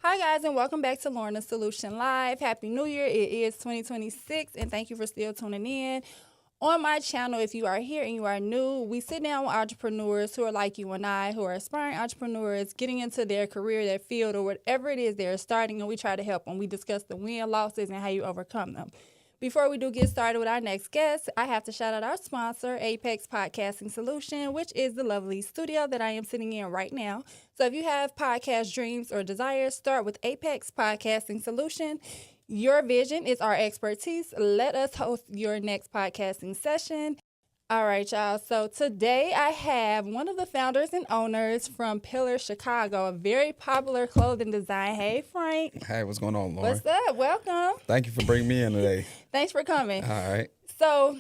Hi, guys, and welcome back to Lorna Solution Live. Happy New Year. It is 2026, and thank you for still tuning in. On my channel, if you are here and you are new, we sit down with entrepreneurs who are like you and I, who are aspiring entrepreneurs, getting into their career, their field, or whatever it is they're starting, and we try to help them. We discuss the win, losses, and how you overcome them. Before we do get started with our next guest, I have to shout out our sponsor, Apex Podcasting Solution, which is the lovely studio that I am sitting in right now. So if you have podcast dreams or desires, start with Apex Podcasting Solution. Your vision is our expertise. Let us host your next podcasting session. All right, y'all. So today I have one of the founders and owners from Pillar Chicago, a very popular clothing design. Hey, Frank. Hey, what's going on, Lauren? What's up? Welcome. Thank you for bringing me in today. Thanks for coming. All right. So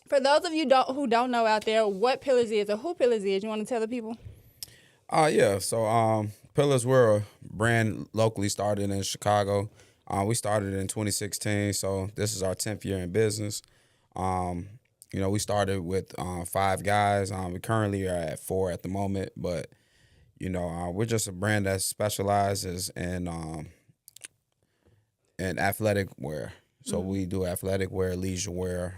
for those of you who don't know out there what Pillars is or who Pillars is, you want to tell the people? Yeah. So Pillars, we're a brand locally started in Chicago. We started in 2016, so this is our 10th year in business. We started with 5 guys. We currently are at 4 at the moment, but we're just a brand that specializes in athletic wear. So we do athletic wear, leisure wear,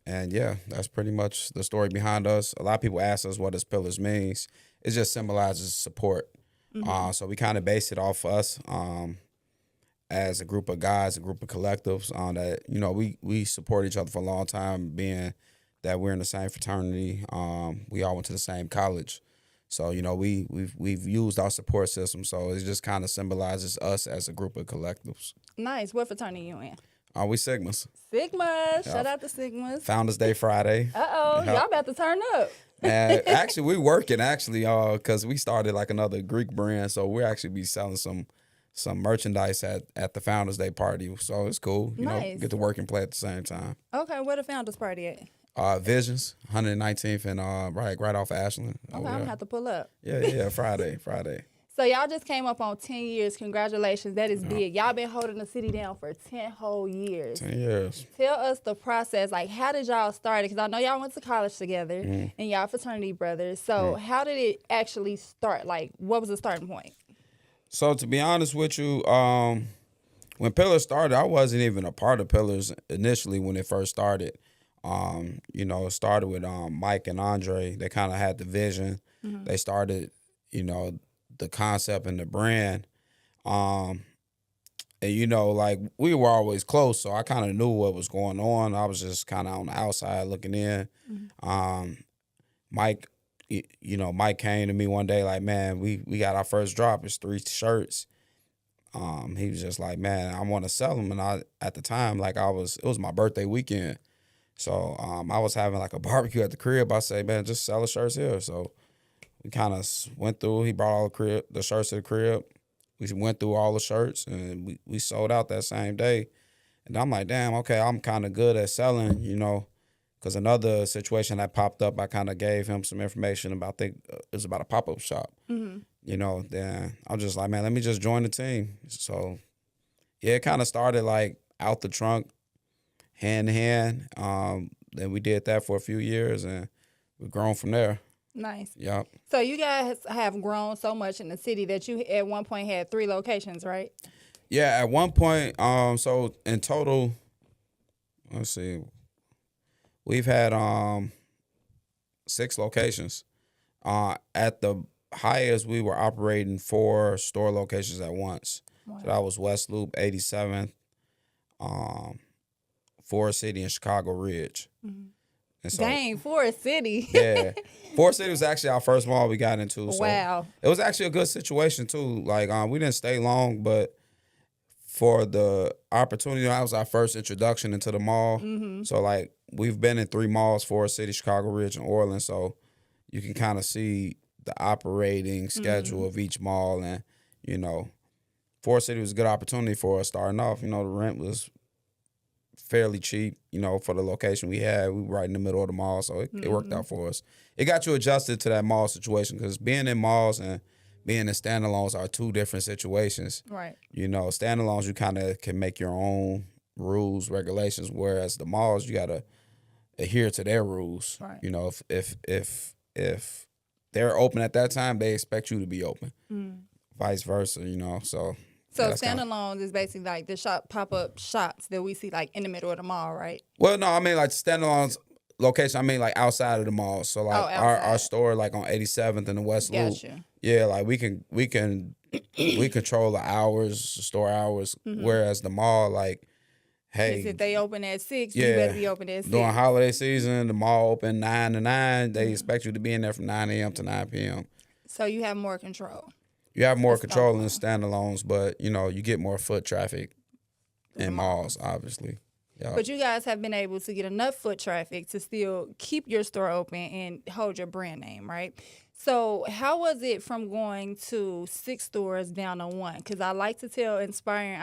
and yeah, that's pretty much the story behind us. A lot of people ask us what does Pillars means. It just symbolizes support. So we kind of base it off us. As a group of guys, a group of collectives that, we support each other for a long time, being that we're in the same fraternity. We all went to the same college. So, we've used our support system. So it just kind of symbolizes us as a group of collectives. Nice. What fraternity you in? We Sigmas. Sigmas. Shout out to Sigmas. Founders Day Friday. Uh-oh. Y'all about to turn up. And actually, we working because we started like another Greek brand. So we'll actually be selling some merchandise at the Founders Day party. So it's cool. Nice. Get to work and play at the same time. Okay, where the Founders party at? Visions, 119th and right off of Ashland. Okay, I'm going to have to pull up. Yeah, Friday. So y'all just came up on 10 years. Congratulations. That is big. Y'all been holding the city down for 10 whole years. 10 years. Tell us the process. Like, how did y'all start it? Because I know y'all went to college together and y'all fraternity brothers. So how did it actually start? Like, what was the starting point? So to be honest with you, when Pillars started, I wasn't even a part of Pillars initially when it first started. It started with Mike and Andre. They kind of had the vision. They started, the concept and the brand. And, we were always close, so I kind of knew what was going on. I was just kind of on the outside looking in. Mike came to me one day like, man, we got our first drop. It's 3 shirts. He was just like, man, I want to sell them. And at the time, it was my birthday weekend. So I was having like a barbecue at the crib. I said, man, just sell the shirts here. So we kind of went through. He brought all the shirts to the crib. We went through all the shirts and we sold out that same day. And I'm like, damn, okay, I'm kind of good at selling, because another situation that popped up, I kind of gave him some information about, I think it was about a pop-up shop. Then I was just like, man, let me just join the team. So, yeah, it kind of started like out the trunk, hand in hand. Then we did that for a few years, and we've grown from there. Nice. Yep. So you guys have grown so much in the city that you at one point had 3 locations, right? Yeah, at one point, so in total, let's see, we've had 6 locations. At the highest, we were operating 4 store locations at once. Wow. So that was West Loop, 87th, Forest City, and Chicago Ridge. And so, dang, Forest City. Yeah. Forest City was actually our first mall we got into. So wow. It was actually a good situation, too. Like, we didn't stay long, but for the opportunity, that was our first introduction into the mall. So, we've been in 3 malls, Forest City, Chicago Ridge, and Orland. So you can kind of see the operating schedule of each mall. And, Forest City was a good opportunity for us starting off. The rent was fairly cheap, for the location we had. We were right in the middle of the mall, so it worked out for us. It got you adjusted to that mall situation because being in malls and being in standalones are 2 different situations. Right. Standalones, you kind of can make your own rules, regulations, whereas the malls, you got to adhere to their rules. Right. If they're open at that time, they expect you to be open. vice versa, you know. So So yeah, that's kind of. standalones is basically like the pop-up shops that we see like in the middle of the mall, right? Well, no, I mean like standalone location. I mean like outside of the mall. So Oh, like our outside. store like on 87th and the West Loop. Gotcha. Yeah, like we control the hours, store hours. Whereas the mall, like, Is hey, if they open at 6, you better yeah, be open at during 6. holiday season, the mall open 9 to 9. They expect you to be in there from 9 a.m. to 9 p.m. So you have more control. You have more It's control in the standalone. standalones, but you know you get more foot traffic The in mall. malls, obviously. Yeah. But you guys have been able to get enough foot traffic to still keep your store open and hold your brand name, right? So how was it from going to 6 stores down to 1? Because I like to tell aspiring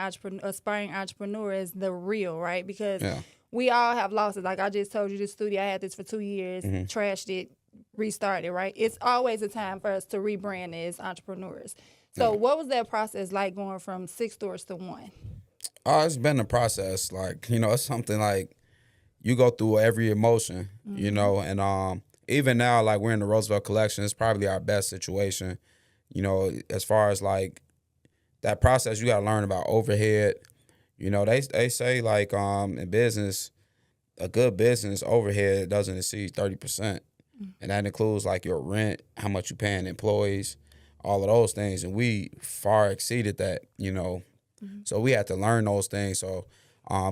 entrepreneurs the real, right? Because Yeah. we all have losses. Like I just told you, this studio, I had this for 2 years, trashed it, restarted, right? It's always a time for us to rebrand as entrepreneurs. So what was that process like going from 6 stores to 1? Oh, it's been a process. Like, you know, it's something like you go through every emotion, you know, and even now, like we're in the Roosevelt collection, it's probably our best situation. You know, as far as like that process, you gotta learn about overhead. You know, they say like in business, a good business overhead doesn't exceed 30%. And that includes like your rent, how much you paying employees, all of those things. And we far exceeded that, you know. So we had to learn those things. So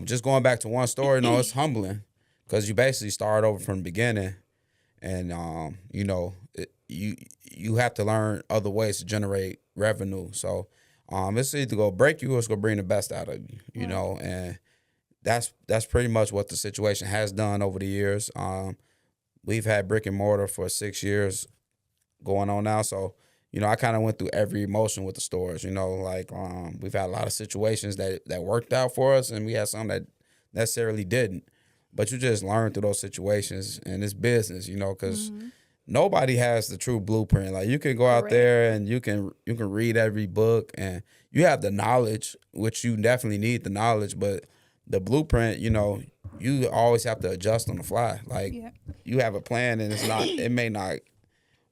just going back to one story, you know, it's humbling because you basically start over from the beginning, and you know, you have to learn other ways to generate revenue. So it's either go break you or it's gonna bring the best out of you, you know, and that's pretty much what the situation has done over the years. We've had brick and mortar for 6 years going on now, so you know, I kind of went through every emotion with the stores. You know, like we've had a lot of situations that worked out for us, and we had some that necessarily didn't. But you just learn through those situations, and it's business, you know, because nobody has the true blueprint. Like you can go out Correct. there and you can read every book, and you have the knowledge, which you definitely need the knowledge, but the blueprint, you know, you always have to adjust on the fly. Like Yeah. you have a plan, and it may not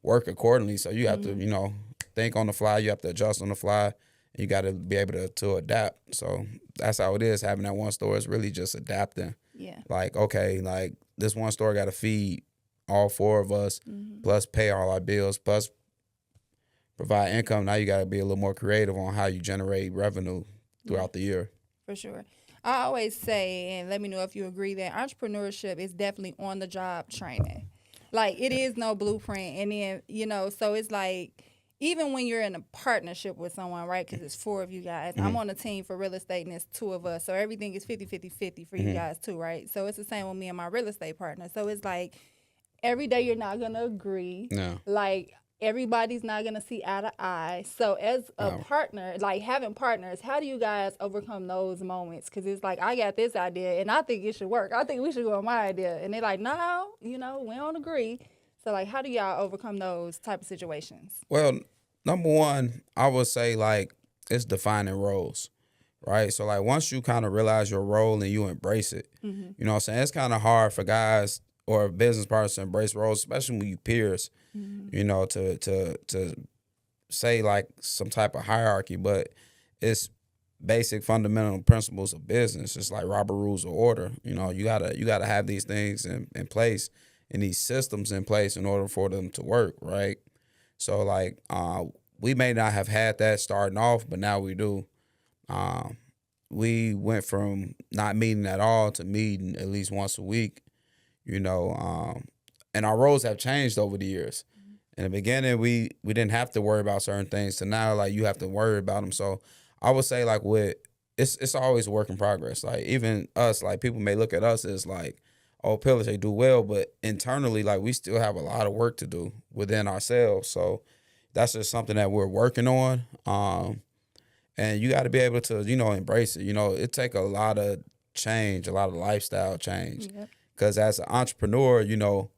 work accordingly. So you have to, you know, think on the fly. You have to adjust on the fly. And you got to be able to adapt. So that's how it is. Having that one store is really just adapting. Yeah. Like, okay, like this one store got to feed all 4 of us, plus pay all our bills, plus provide income. Now you got to be a little more creative on how you generate revenue throughout the year. For sure. I always say, and let me know if you agree, that entrepreneurship is definitely on the job training. Like it is no blueprint. And then, you know, so it's like, even when you're in a partnership with someone, right? Because it's 4 of you guys. I'm on a team for real estate and it's 2 of us. So everything is 50-50-50 for you guys too, right? So it's the same with me and my real estate partner. So it's like every day you're not going to agree. No. Like everybody's not going to see eye to eye. So as a partner, like having partners, how do you guys overcome those moments? Because it's like, I got this idea and I think it should work. I think we should go on my idea. And they're like, no, you know, we don't agree. So like, how do y'all overcome those type of situations? Well, number one, I would say like it's defining roles, right? So like once you kind of realize your role and you embrace it, you know what I'm saying? It's kind of hard for guys or business partners to embrace roles, especially when you peers, you know, to say like some type of hierarchy, but it's basic fundamental principles of business. It's like Robert rules of order. You know, you gotta have these things in place and these systems in place in order for them to work, right? So like we may not have had that starting off, but now we do. We went from not meeting at all to meeting at least once a week, you know, and our roles have changed over the years. In the beginning, we didn't have to worry about certain things. So now, like, you have to worry about them. So I would say, like, it's always a work in progress. Like, even us, like, people may look at us as, like, oh, pillars, they do well. But internally, like, we still have a lot of work to do within ourselves. So that's just something that we're working on. And you got to be able to, you know, embrace it. You know, it take a lot of change, a lot of lifestyle change. Because as an entrepreneur, you know,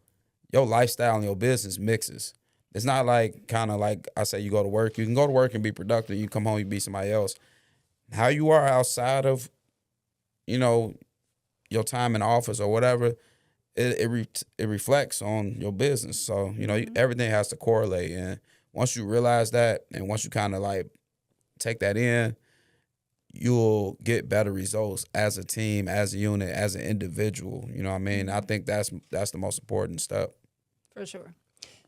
your lifestyle and your business mixes. It's not like kind of like I say you go to work. You can go to work and be productive. You come home, you be somebody else. How you are outside of, you know, your time in office or whatever, it reflects on your business. So, you know, everything has to correlate. And once you realize that and once you kind of like take that in, you'll get better results as a team, as a unit, as an individual. You know what I mean? I think that's the most important step. For sure.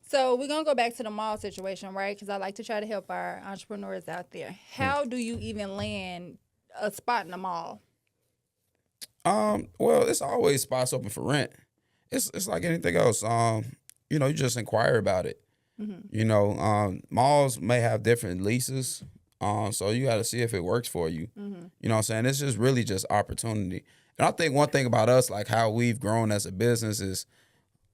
So we're going to go back to the mall situation, right? Because I like to try to help our entrepreneurs out there. How do you even land a spot in the mall? Well, it's always spots open for rent. It's like anything else. You know, you just inquire about it. You know, malls may have different leases. So you got to see if it works for you. You know what I'm saying? It's just really just opportunity. And I think one thing about us, like how we've grown as a business, is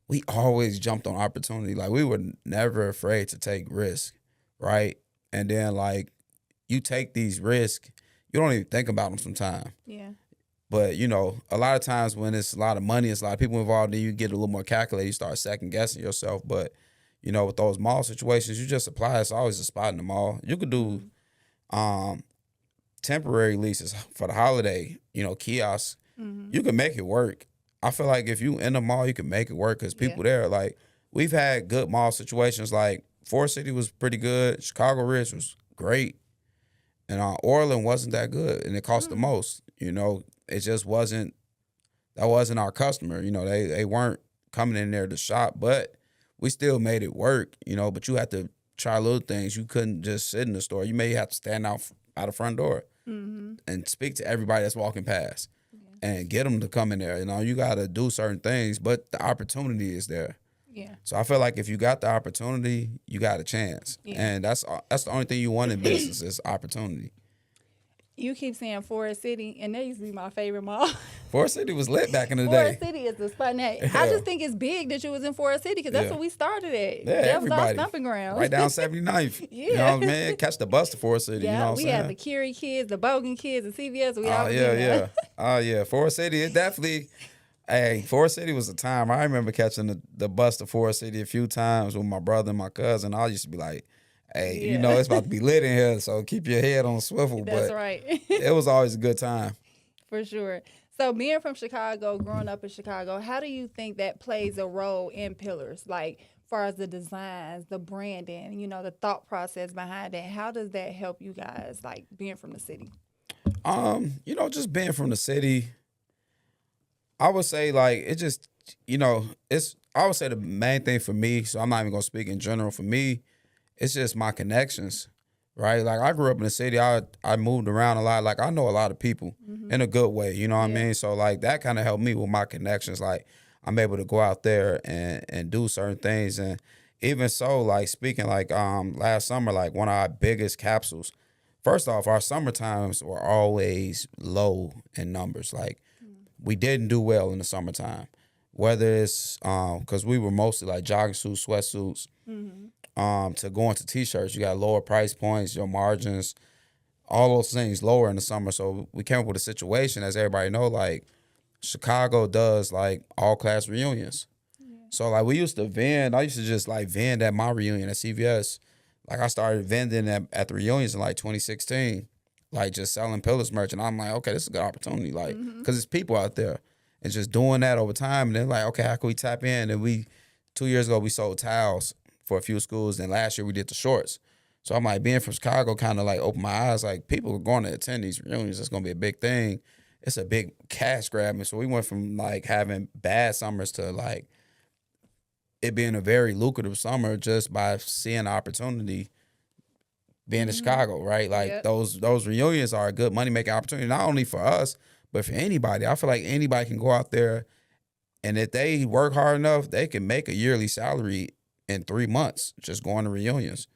we always jumped on opportunity. Like we were never afraid to take risk, right? And then like you take these risks, you don't even think about them sometimes. Yeah. But, you know, a lot of times when it's a lot of money, it's a lot of people involved, then you get a little more calculated, you start second guessing yourself. But, you know, with those mall situations, you just apply. It's always a spot in the mall. You could do temporary leases for the holiday, you know, kiosks. You can make it work. I feel like if you in the mall, you can make it work because people there, like, we've had good mall situations. Like, Forest City was pretty good. Chicago Ridge was great. And Orland wasn't that good, and it cost the most. You know, it just wasn't, that wasn't our customer. You know, they weren't coming in there to shop, but we still made it work, you know, but you had to try little things. You couldn't just sit in the store. You may have to stand out the front door and speak to everybody that's walking past and get them to come in there. You know, you got to do certain things, but the opportunity is there. Yeah. So I feel like if you got the opportunity, you got a chance. Yeah. And that's the only thing you want in business is opportunity. You keep saying Forest City, and that used to be my favorite mall. Forest City was lit back in the day. Forest City is the spot. Now, I just think it's big that you was in Forest City because that's where we started at. Yeah, that was our everybody. stomping ground. Right down 79th. You know what I mean? Catch the bus to Forest City. Yeah, you know what we I'm saying? had the Curie kids, the Bogan kids, the CVS. We Oh, all yeah. Oh, yeah. Forest City, it definitely, hey, Forest City was a time. I remember catching the bus to Forest City a few times with my brother and my cousin. I used to be like, hey, you know, it's about to be lit in here, so keep your head on swivel. That's but right. it was always a good time. For sure. So being from Chicago, growing up in Chicago, how do you think that plays a role in Pillars? Like, as far as the designs, the branding, you know, the thought process behind it, how does that help you guys, like, being from the city? You know, just being from the city, I would say, like, it just, you know, I would say the main thing for me, so I'm not even going to speak in general, for me, it's just my connections, right? Like, I grew up in the city. I moved around a lot. Like, I know a lot of people in a good way, you know what I mean? So, like, that kind of helped me with my connections. Like, I'm able to go out there and do certain things. And even so, like, speaking, like, last summer, like, one of our biggest capsules, first off, our summer times were always low in numbers. Like, we didn't do well in the summertime, whether it's because we were mostly, like, jogging suits, sweatsuits, to go into T-shirts. You got lower price points, your margins, all those things lower in the summer. So we came up with a situation, as everybody know, like Chicago does like all class reunions. So like we used to vend. I used to just like vend at my reunion at CVS. Like I started vending at the reunions in like 2016, like just selling Pillars merch. And I'm like, okay, this is a good opportunity, like because it's people out there, and just doing that over time. And then like, okay, how can we tap in? And 2 years ago we sold towels for a few schools, and last year we did the shorts. So I'm like, being from Chicago kind of like opened my eyes, like people are going to attend these reunions. It's going to be a big thing. It's a big cash grab. And so we went from like having bad summers to like it being a very lucrative summer just by seeing the opportunity being in Chicago, right? Like those reunions are a good money-making opportunity, not only for us, but for anybody. I feel like anybody can go out there, and if they work hard enough, they can make a yearly salary in 3 months just going to reunions.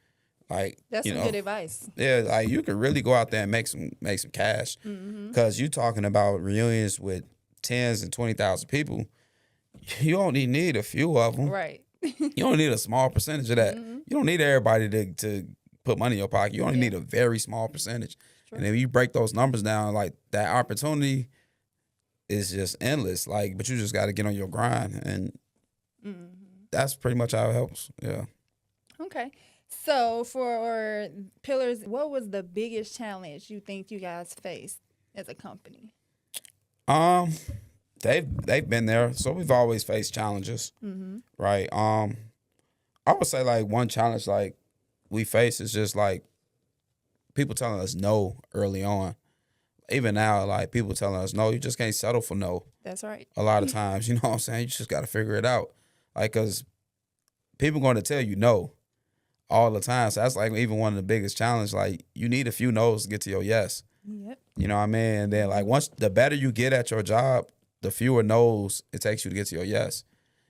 Like, that's some good advice. Yeah, like you could really go out there and make some cash, because you're talking about reunions with tens and 20,000 people. You only need a few of them, right? You don't need a small percentage of that. You don't need everybody to put money in your pocket. You only need a very small percentage, and if you break those numbers down, like that opportunity is just endless. Like, but you just got to get on your grind, and that's pretty much how it helps. Yeah. Okay. So for Pillars, what was the biggest challenge you think you guys faced as a company? They've been there, so we've always faced challenges, right? I would say like one challenge like we face is just like people telling us no early on. Even now, like people telling us no, you just can't settle for no. That's right. A lot of times, you know what I'm saying? You just got to figure it out. Like, cause people going to tell you no all the time. So that's like even one of the biggest challenges. Like you need a few no's to get to your yes. Yep. You know what I mean? And then like once the better you get at your job, the fewer no's it takes you to get to your yes.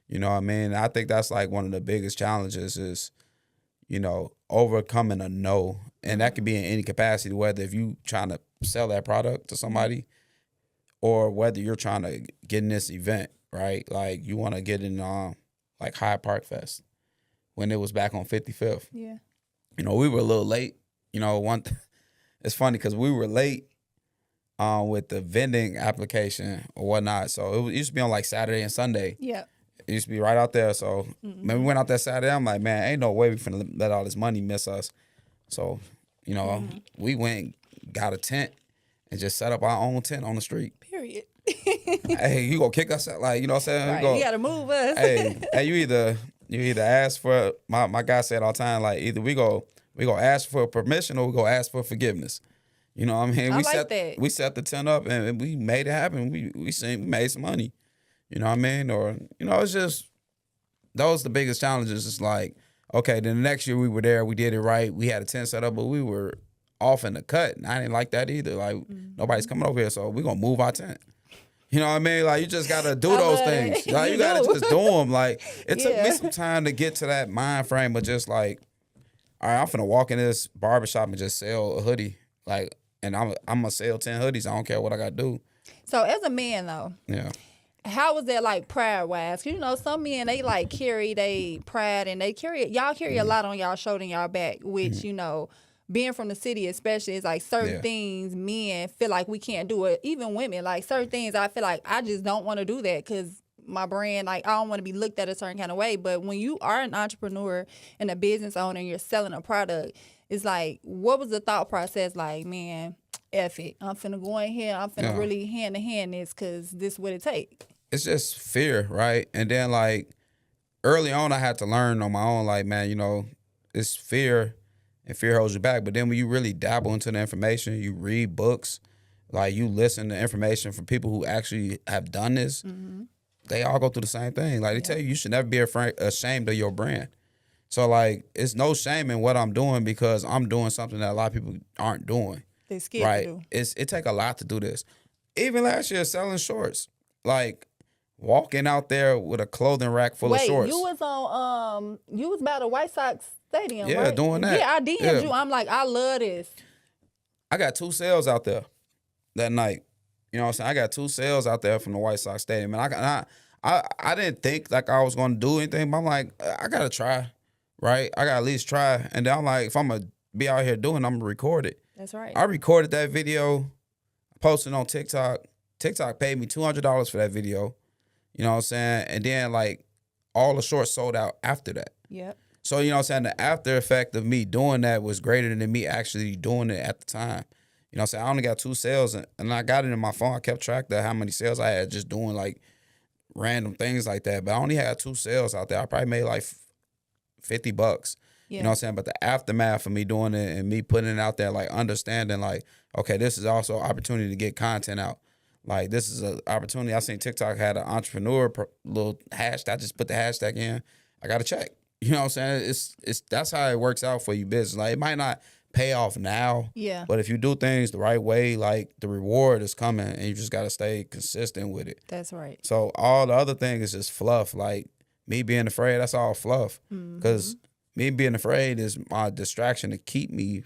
You know what I mean? And I think that's like one of the biggest challenges is, you know, overcoming a no. And that could be in any capacity, whether if you trying to sell that product to somebody or whether you're trying to get in this event, right? Like you want to get in like Hyde Park Fest when it was back on 55th. Yeah. You know, we were a little late. You know, it's funny because we were late with the vending application or whatnot. So it used to be on like Saturday and Sunday. Yeah. It used to be right out there. So when we went out that Saturday, I'm like, man, ain't no way we finna let all this money miss us. So, you know, we went, got a tent, and just set up our own tent on the street. Period. Hey, you gonna kick us out? Like, you know what I'm saying? Right. You gotta move us. hey, you either ask for my guy said all the time, like either we go ask for permission or we go ask for forgiveness. You know what I mean? We set the tent up and we made it happen. We made some money. You know what I mean? Or, you know, it's just those the biggest challenges. It's like, okay, then the next year we were there, we did it right. We had a tent set up, but we were off in the cut. And I didn't like that either. Like, nobody's coming over here, so we're going to move our tent. You know what I mean? Like, you just got to do those things. Like, you got to just do them. Like, it took me some time to get to that mind frame of just like, all right, I'm finna walk in this barbershop and just sell a hoodie. Like, and I'm going to sell 10 hoodies. I don't care what I got to do. So, as a man, though. Yeah. How was that like pride wise? You know, some men they like carry they pride and y'all carry a lot on y'all shoulder and y'all back, which you know, being from the city especially, is like certain things men feel like we can't do it. Even women, like certain things I feel like I just don't want to do that because my brand, like I don't want to be looked at a certain kind of way. But when you are an entrepreneur and a business owner and you're selling a product, it's like, what was the thought process like, man, F it. I'm finna go in here. I'm finna really hand to hand this because this is what it take. It's just fear, right? And then like early on, I had to learn on my own, like, man, you know, it's fear and fear holds you back. But then when you really dabble into the information, you read books, like you listen to information from people who actually have done this, they all go through the same thing. Like they tell you should never be ashamed of your brand. So like it's no shame in what I'm doing because I'm doing something that a lot of people aren't doing. They scared to do. It take a lot to do this. Even last year selling shorts, like walking out there with a clothing rack full of shorts. You was on you was by the White Sox stadium, yeah, right? doing that. Yeah, I DM'd you. I'm like, I love this. I got 2 sales out there that night. You know what I'm saying? I got 2 sales out there from the White Sox stadium. And I didn't think like I was gonna do anything, but I'm like, I gotta try. Right? I gotta at least try. And then I'm like, if I'm gonna be out here doing it, I'm gonna record it. That's right. I recorded that video, posted on TikTok. TikTok paid me $200 for that video. You know what I'm saying? And then like all the shorts sold out after that. Yep. So, you know what I'm saying? The after effect of me doing that was greater than me actually doing it at the time. You know what I'm saying? I only got 2 sales and I got it in my phone. I kept track of how many sales I had just doing like random things like that. But I only had 2 sales out there. I probably made like $50. You know what I'm saying? But the aftermath of me doing it and me putting it out there, like understanding like, okay, this is also an opportunity to get content out. Like this is an opportunity. I seen TikTok had an entrepreneur little hashtag. I just put the hashtag in. I got a check. You know what I'm saying? It's that's how it works out for you business. Like it might not pay off now. Yeah. But if you do things the right way, like the reward is coming and you just gotta stay consistent with it. That's right. So all the other things is just fluff. Like me being afraid, that's all fluff. Because me being afraid is my distraction to keep me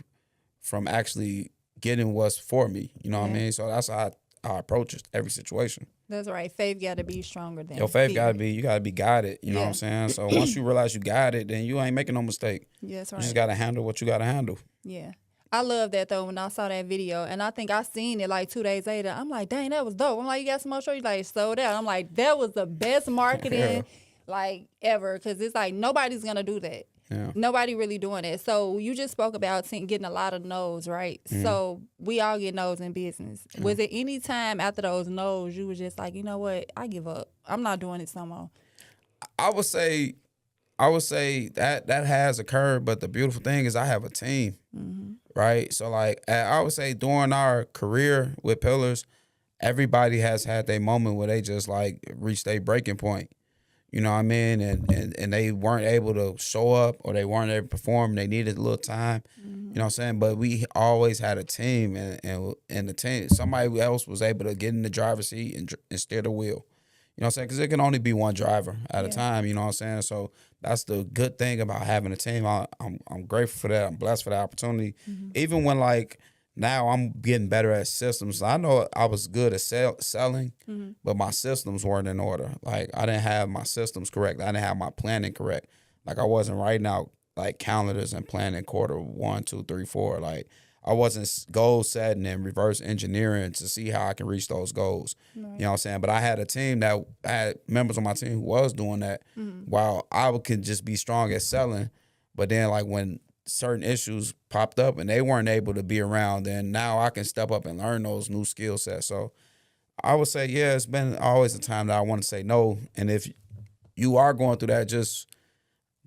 from actually getting what's for me. You know what I mean? So that's how I approach every situation. That's right. Faith got to be stronger than your faith. Fear. You got to be guided. You know what I'm saying? So once you realize you got it, then you ain't making no mistake. Yeah, that's right. You just got to handle what you got to handle. Yeah. I love that, though, when I saw that video. And I think I seen it, like, 2 days later. I'm like, dang, that was dope. I'm like, you got some more shorts? You like, sold out. I'm like, that was the best marketing, like, ever. Because it's like, nobody's going to do that. Yeah. Nobody really doing it. So you just spoke about getting a lot of no's, right? So we all get no's in business. Was there any time after those no's you was just like, you know what? I give up. I'm not doing this no more. I would say that has occurred, but the beautiful thing is I have a team, right? So like I would say during our career with Pillars, everybody has had their moment where they just like reached a breaking point. You know what I mean? And they weren't able to show up or they weren't able to perform. They needed a little time. You know what I'm saying? But we always had a team and the team, somebody else was able to get in the driver's seat and steer the wheel. You know what I'm saying? Because it can only be one driver at a time. You know what I'm saying? So that's the good thing about having a team. I'm grateful for that. I'm blessed for that opportunity. Even when like now I'm getting better at systems. I know I was good at selling, but my systems weren't in order. Like I didn't have my systems correct. I didn't have my planning correct. Like I wasn't writing out like calendars and planning quarter 1, 2, 3, 4. Like I wasn't goal setting and reverse engineering to see how I can reach those goals. Right. You know what I'm saying? But I had a team that I had members on my team who was doing that while I could just be strong at selling. But then like when certain issues popped up and they weren't able to be around, then now I can step up and learn those new skill sets. So I would say, yeah, it's been always a time that I want to say no. And if you are going through that, just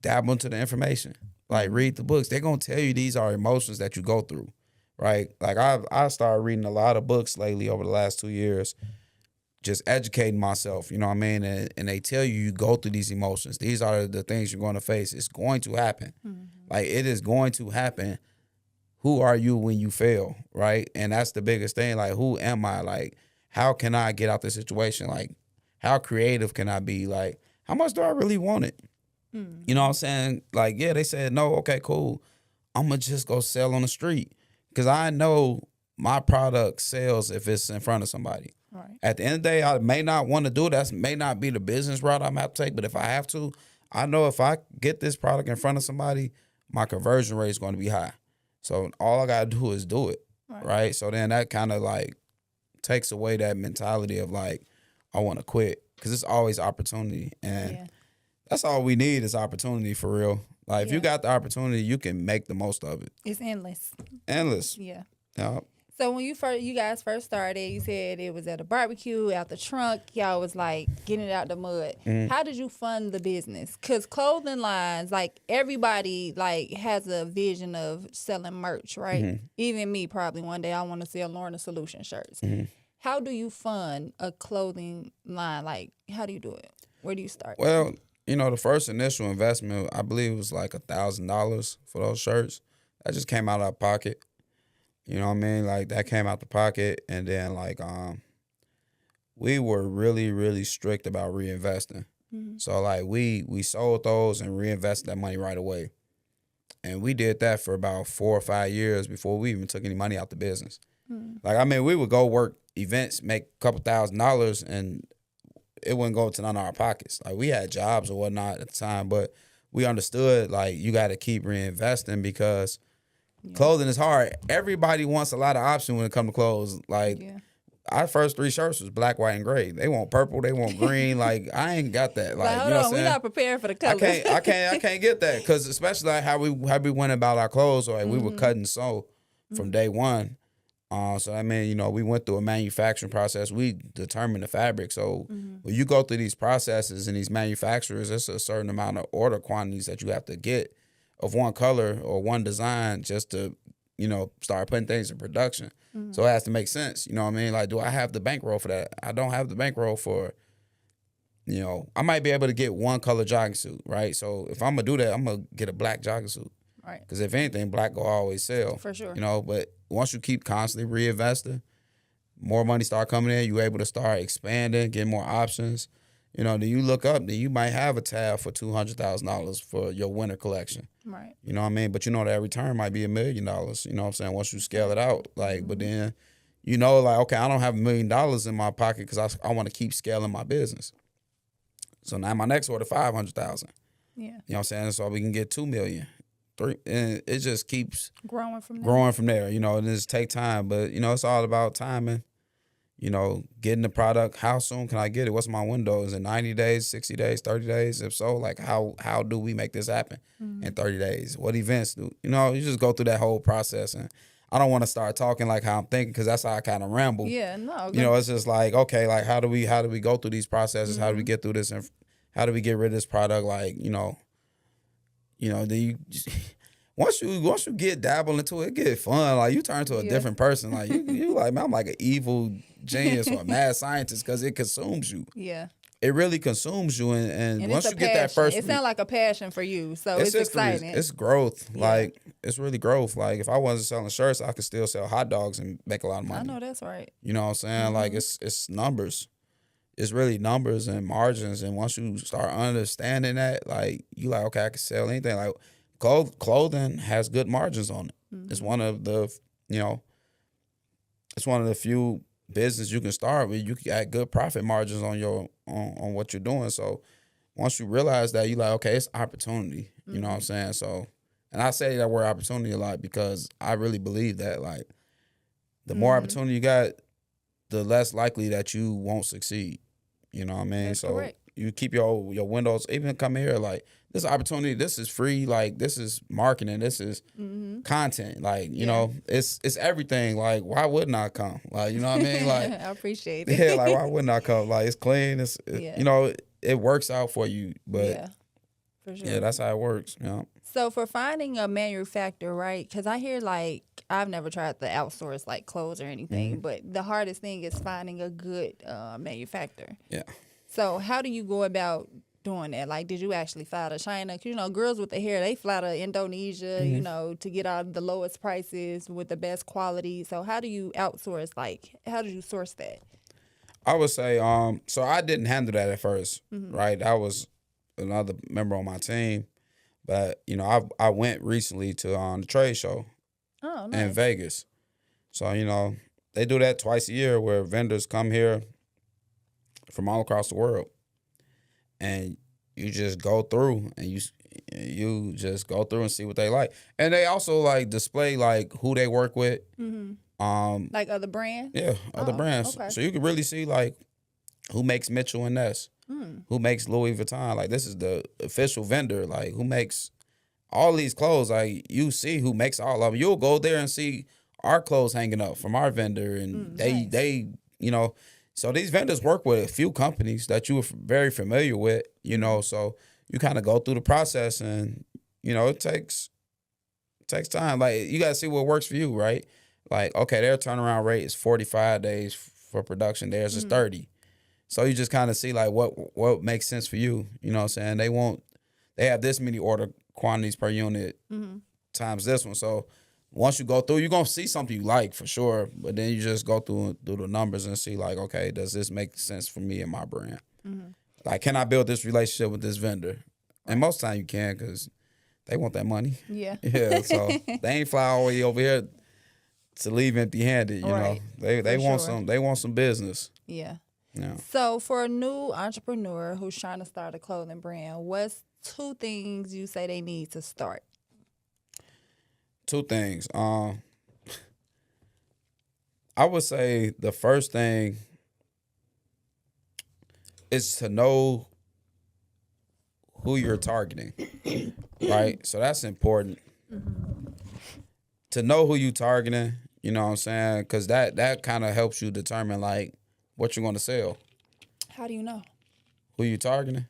dabble into the information. Like read the books. They're going to tell you these are emotions that you go through, right? Like I started reading a lot of books lately over the last 2 years, just educating myself, you know what I mean? And they tell you go through these emotions. These are the things you're going to face. It's going to happen. Like it is going to happen. Who are you when you fail, right? And that's the biggest thing. Like who am I? Like how can I get out this situation? Like how creative can I be? Like how much do I really want it? You know what I'm saying? Like, yeah, they said, no, okay, cool. I'm going to just go sell on the street because I know my product sells if it's in front of somebody. Right. At the end of the day, I may not want to do it. That may not be the business route I'm going to have to take, but if I have to, I know if I get this product in front of somebody, my conversion rate is going to be high. So all I got to do is do it, right? So then that kind of like takes away that mentality of like, I want to quit because it's always opportunity. And that's all we need is opportunity for real. Like if you got the opportunity, you can make the most of it. It's endless. Endless. Yeah. Yeah. So when you guys first started, you said it was at a barbecue, out the trunk. Y'all was like getting it out the mud. How did you fund the business? Because clothing lines, like everybody like has a vision of selling merch, right? Even me probably one day I want to sell Lorna Solution shirts. How do you fund a clothing line? Like how do you do it? Where do you start? Well, you know, the first initial investment, I believe, was like $1,000 for those shirts. That just came out of our pocket. You know what I mean? Like that came out the pocket, and then like we were really, really strict about reinvesting. So like we sold those and reinvested that money right away. And we did that for about 4 or 5 years before we even took any money out the business. Like, I mean, we would go work events, make a couple $1,000s, and it wouldn't go to none of our pockets. Like we had jobs or whatnot at the time, but we understood like you got to keep reinvesting because clothing is hard. Everybody wants a lot of options when it comes to clothes. Like our first 3 shirts was black, white, and gray. They want purple, they want green. Like I ain't got that. Like hold you know what I'm on, saying? we're not prepared for the colors. I can't get that because especially like how we went about our clothes. Like we were cut and sew from day one. So I mean, you know, we went through a manufacturing process. We determined the fabric. So when you go through these processes and these manufacturers, there's a certain amount of order quantities that you have to get of one color or one design just to, you know, start putting things in production. So it has to make sense. You know what I mean? Like, do I have the bankroll for that? I don't have the bankroll for, you know, I might be able to get one color jogging suit, right? So if I'm going to do that, I'm going to get a black jogging suit. Right. Because if anything, black will always sell. For sure. You know, but once you keep constantly reinvesting, more money start coming in, you're able to start expanding, get more options. You know, then you look up, then you might have a tab for $200,000 for your winter collection. Right. You know what I mean? But you know that return might be $1 million. You know what I'm saying? Once you scale it out. Like, but then, you know, like, okay, I don't have $1 million in my pocket because I want to keep scaling my business. So now my next order, $500,000. Yeah. You know what I'm saying? So we can get $2 million. 3, and it just keeps growing from there. You know, and it just take time, but you know, it's all about timing. You know, getting the product. How soon can I get it? What's my window? Is it 90 days, 60 days, 30 days? If so, like how do we make this happen in 30 days? What events do you know? You just go through that whole process, and I don't want to start talking like how I'm thinking because that's how I kind of ramble. Yeah, no. You know, it's just like okay, like how do we go through these processes? How do we get through this, and how do we get rid of this product? Like you know, once you get dabble into it, get fun. Like you turn to a Yeah. different person. Like you like, man, I'm like an evil genius or a mad scientist because it consumes you. Yeah. It really consumes you, and And once it's a you get that passion. first, It sounds like a passion for you. So it's history. exciting. It's growth. Yeah. Like it's really growth. Like if I wasn't selling shirts, I could still sell hot dogs and make a lot of money. I know that's right. You know what I'm saying? Like it's numbers. It's really numbers and margins. And once you start understanding that, like you like, okay, I can sell anything. Like clothing has good margins on it. It's one of the, you know, it's one of the few business you can start with. You can get good profit margins on your on what you're doing. So once you realize that, you like, okay, it's opportunity. You know what I'm saying? So, and I say that word opportunity a lot because I really believe that, like, the more opportunity you got, the less likely that you won't succeed. You know what I mean? That's so correct. you keep your windows, even come here, like, this opportunity, this is free, like, this is marketing, this is content. Like, you know, it's everything. Like, why wouldn't I come? Like, you know what I mean? Like, I appreciate it. yeah, like, why wouldn't I come? Like, it's clean. Yeah. You know, it works out for you. But Yeah, for sure. yeah, that's how it works. You know? So for finding a manufacturer, right? Because I hear like I've never tried to outsource like clothes or anything, but the hardest thing is finding a good manufacturer. Yeah. So how do you go about doing that? Like, did you actually fly to China? 'Cause, you know, girls with the hair, they fly to Indonesia, you know, to get out the lowest prices with the best quality. So how do you outsource? Like, how do you source that? I would say, so I didn't handle that at first, right? That was another member on my team. But, you know, I went recently to the trade show Oh, in nice. Vegas. So, you know, they do that twice a year where vendors come here from all across the world. And you just go through and you just go through and see what they like. And they also like display like who they work with. Like other brands? Yeah, other Oh, brands. okay. So you can really see like who makes Mitchell and Ness, who makes Louis Vuitton. Like this is the official vendor. Like who makes all these clothes. Like you see who makes all of them. You'll go there and see our clothes hanging up from our vendor, and nice. they you know. So these vendors work with a few companies that you are very familiar with. You know, so you kind of go through the process, and you know it takes time. Like you gotta see what works for you, right? Like, okay, their turnaround rate is 45 days for production. Theirs is 30. So you just kind of see like what makes sense for you. You know what I'm saying? They have this many order quantities per unit times this one. So once you go through, you're gonna see something you like for sure. But then you just go through the numbers and see like, okay, does this make sense for me and my brand? Like, can I build this relationship with this vendor? And most time you can because they want that money. Yeah. Yeah. So they ain't fly all the way over here to leave empty-handed, you Right. know. They For want sure. they want some business. Yeah. Yeah. So for a new entrepreneur who's trying to start a clothing brand, what's 2 things you say they need to start? 2 things. I would say the first thing is to know who you're targeting, right? So that's important. To know who you targeting, you know what I'm saying? Because that kind of helps you determine like what you're going to sell. How do you know? Who you targeting?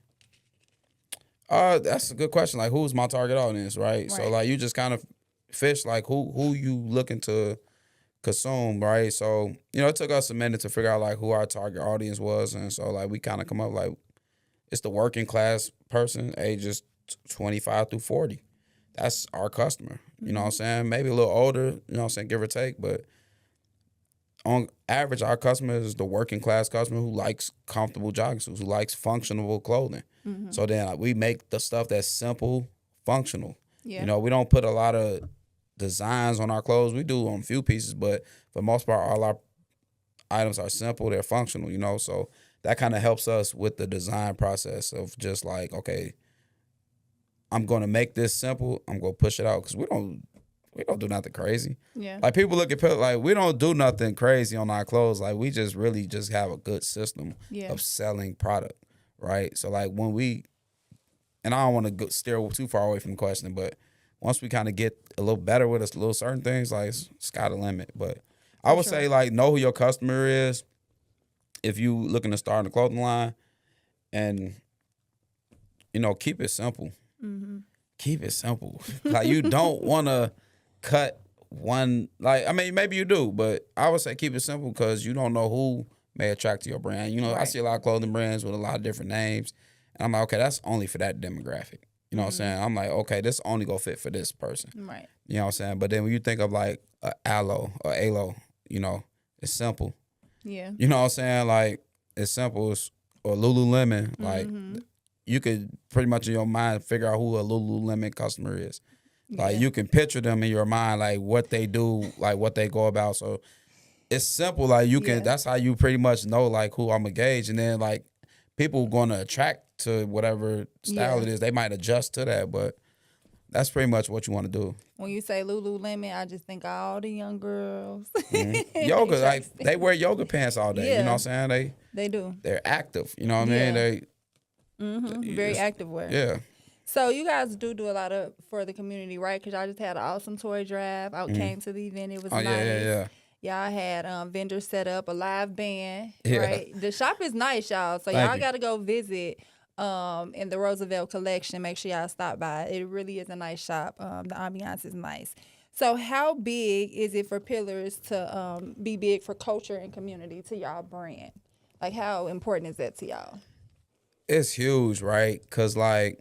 That's a good question. Like, who's my target audience, right? So, Right. like, you just kind of fish like who you looking to consume, right? So, you know, it took us a minute to figure out like who our target audience was, and so like we kind of come up like it's the working class person, ages 25 through 40. That's our customer. You know what I'm saying? Maybe a little older, you know what I'm saying, give or take, but on average, our customer is the working class customer who likes comfortable jogging suits, who likes functional clothing. So then like, we make the stuff that's simple, functional. Yeah. You know, we don't put a lot of designs on our clothes. We do on a few pieces, but for the most part, all our items are simple. They're functional, you know. So that kind of helps us with the design process of just like, okay, I'm going to make this simple. I'm going to push it out because we don't do nothing crazy. Yeah. Like people look at like we don't do nothing crazy on our clothes. Like we just really just have a good system Yeah. of selling product, right? So like when and I don't want to steer too far away from the question, but once we kind of get a little better with us, little certain things, like it's sky the limit. But I would say like know who your customer is if you looking to start in the clothing line, and you know keep it simple. keep it simple. Like, you don't want to cut one, like, I mean, maybe you do, but I would say keep it simple because you don't know who may attract to your brand. You know, I Right. see a lot of clothing brands with a lot of different names, and I'm like, okay, that's only for that demographic. You know what I'm saying? I'm like, okay, this only go fit for this person. Right. You know what I'm saying? But then when you think of like a aloe or aloe, you know, it's simple. Yeah. You know what I'm saying? Like, it's simple. Or Lululemon, like, you could pretty much in your mind figure out who a Lululemon customer is. Like, Yeah. you can picture them in your mind, like what they do, like what they go about. So it's simple. Like, you can, Yeah. that's how you pretty much know like who I'm engaged. And then like people going to attract to whatever style Yeah. it is. They might adjust to that, but that's pretty much what you want to do. When you say Lululemon, I just think of all the young girls. Yoga, like they wear yoga pants all day. You know what I'm saying? They do. They're active. You know what I Yeah. mean? Very it's- active wear. Yeah. So you guys do a lot of for the community, right? Because y'all just had an awesome toy drive. I came to the event. It was Oh, nice. yeah. Y'all had vendors set up, a live band, Yeah. right? The shop is nice, y'all. So Thank y'all you. got to go visit in the Roosevelt collection. Make sure y'all stop by. It really is a nice shop. The ambiance is nice. So how big is it for Pillars to be big for culture and community to y'all brand? Like, how important is that to y'all? It's huge, right? Because, like,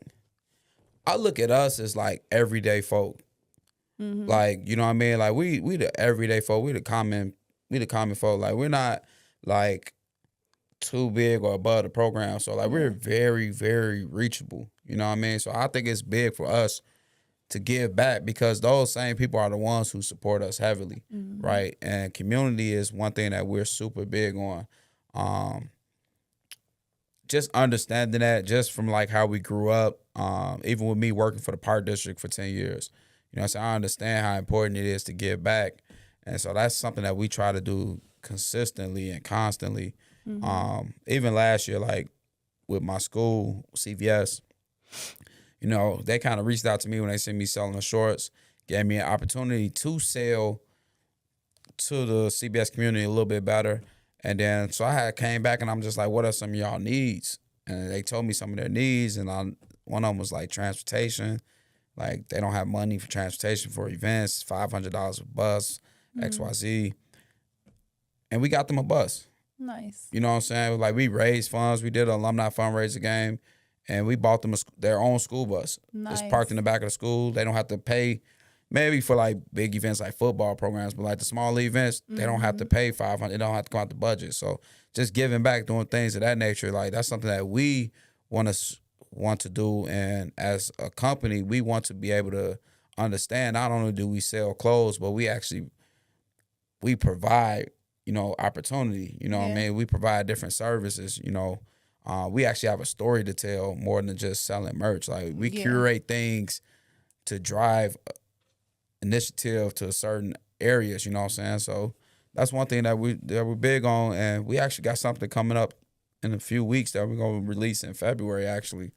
I look at us as, like, everyday folk. Like, you know what I mean? Like, we the everyday folk. We the common folk. Like, we're not, like, too big or above the program. So, like, we're very, very reachable. You know what I mean? So, I think it's big for us to give back because those same people are the ones who support us heavily, right? And community is one thing that we're super big on. Just understanding that just from like how we grew up, even with me working for the Park District for 10 years, you know what I'm saying? I understand how important it is to give back. And so that's something that we try to do consistently and constantly. Even last year, like with my school, CVS, you know, they kind of reached out to me when they seen me selling the shorts, gave me an opportunity to sell to the CBS community a little bit better. And then, so I had came back and I'm just like, what are some of y'all needs? And they told me some of their needs. And one of them was like transportation. Like, they don't have money for transportation for events, $500 a bus, XYZ. And we got them a bus. Nice. You know what I'm saying? Like, we raised funds. We did an alumni fundraiser game. And we bought them their own school bus. Nice. It's parked in the back of the school. They don't have to pay, maybe for like big events like football programs, but like the small events, they don't have to pay $500. They don't have to come out the budget. So just giving back, doing things of that nature, like that's something that we want to do. And as a company, we want to be able to understand. Not only do we sell clothes, but we provide, you know, opportunity. You know what I mean? We provide different services. You know. We actually have a story to tell more than just selling merch. Like, we curate things to drive initiative to certain areas, you know what I'm saying? So that's one thing that we're big on, and we actually got something coming up in a few weeks that we're going to release in February, actually.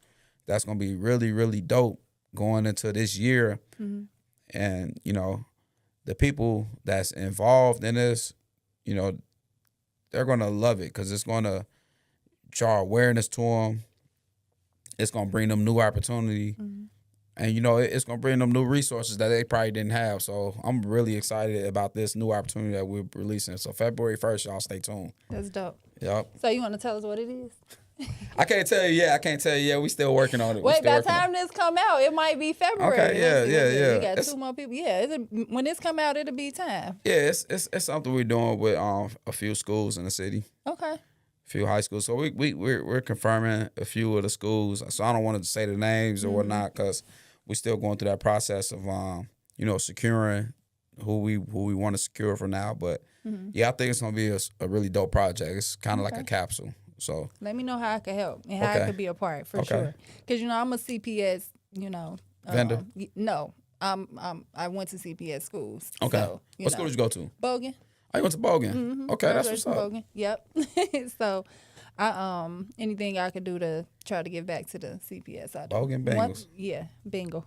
That's going to be really, really dope going into this year. And, you know, the people that's involved in this, you know, they're going to love it because it's going to draw awareness to them. It's going to bring them new opportunity. And, you know, it's going to bring them new resources that they probably didn't have. So I'm really excited about this new opportunity that we're releasing. So February 1st, y'all stay tuned. That's dope. Yep. So you want to tell us what it is? I can't tell you yet. I can't tell you yet. We still working on it. Wait, by the time this come out, it might be February. Okay, yeah. We got 2 more people. Yeah, when this come out, it'll be time. Yeah, it's something we're doing with a few schools in the city. Okay. Few high schools. So we're confirming a few of the schools. So I don't want to say the names or whatnot because we're still going through that process of you know, securing who we want to secure for now. But yeah, I think it's gonna be a really dope project. It's kind of like a capsule. So let me know how I can help and how I could be a part for sure. Because you know I'm a CPS. You know, vendor. No, I went to CPS schools. Okay. So, What school did you go to? Bogan. Oh, you went to Bogan. Okay, that's what's up. Bogan. Yep. So, anything I could do to try to give back to the CPS. I do. Bogan Bengals. Yeah, bingo.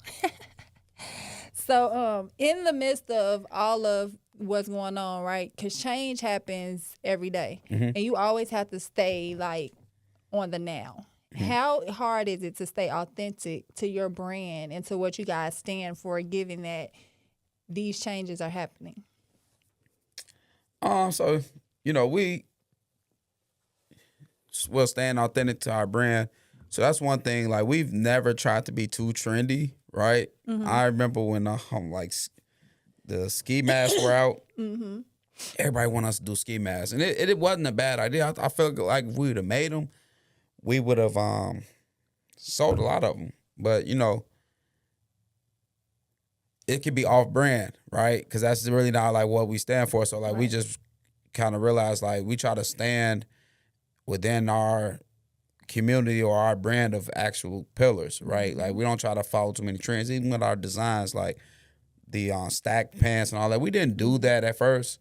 So, in the midst of all of what's going on, right? Because change happens every day, and you always have to stay like on the now. How hard is it to stay authentic to your brand and to what you guys stand for, given that these changes are happening? So we will staying authentic to our brand. So that's one thing. Like we've never tried to be too trendy, right? I remember when like the ski masks were out. Everybody want us to do ski masks, and it wasn't a bad idea. I felt like if we would have made them, we would have sold a lot of them. But it could be off brand, right? Because that's really not like what we stand for. So like we just kind of realized like we try to stand within our community or our brand of actual pillars, right? Like we don't try to follow too many trends, even with our designs, like the stacked pants and all that. We didn't do that at first.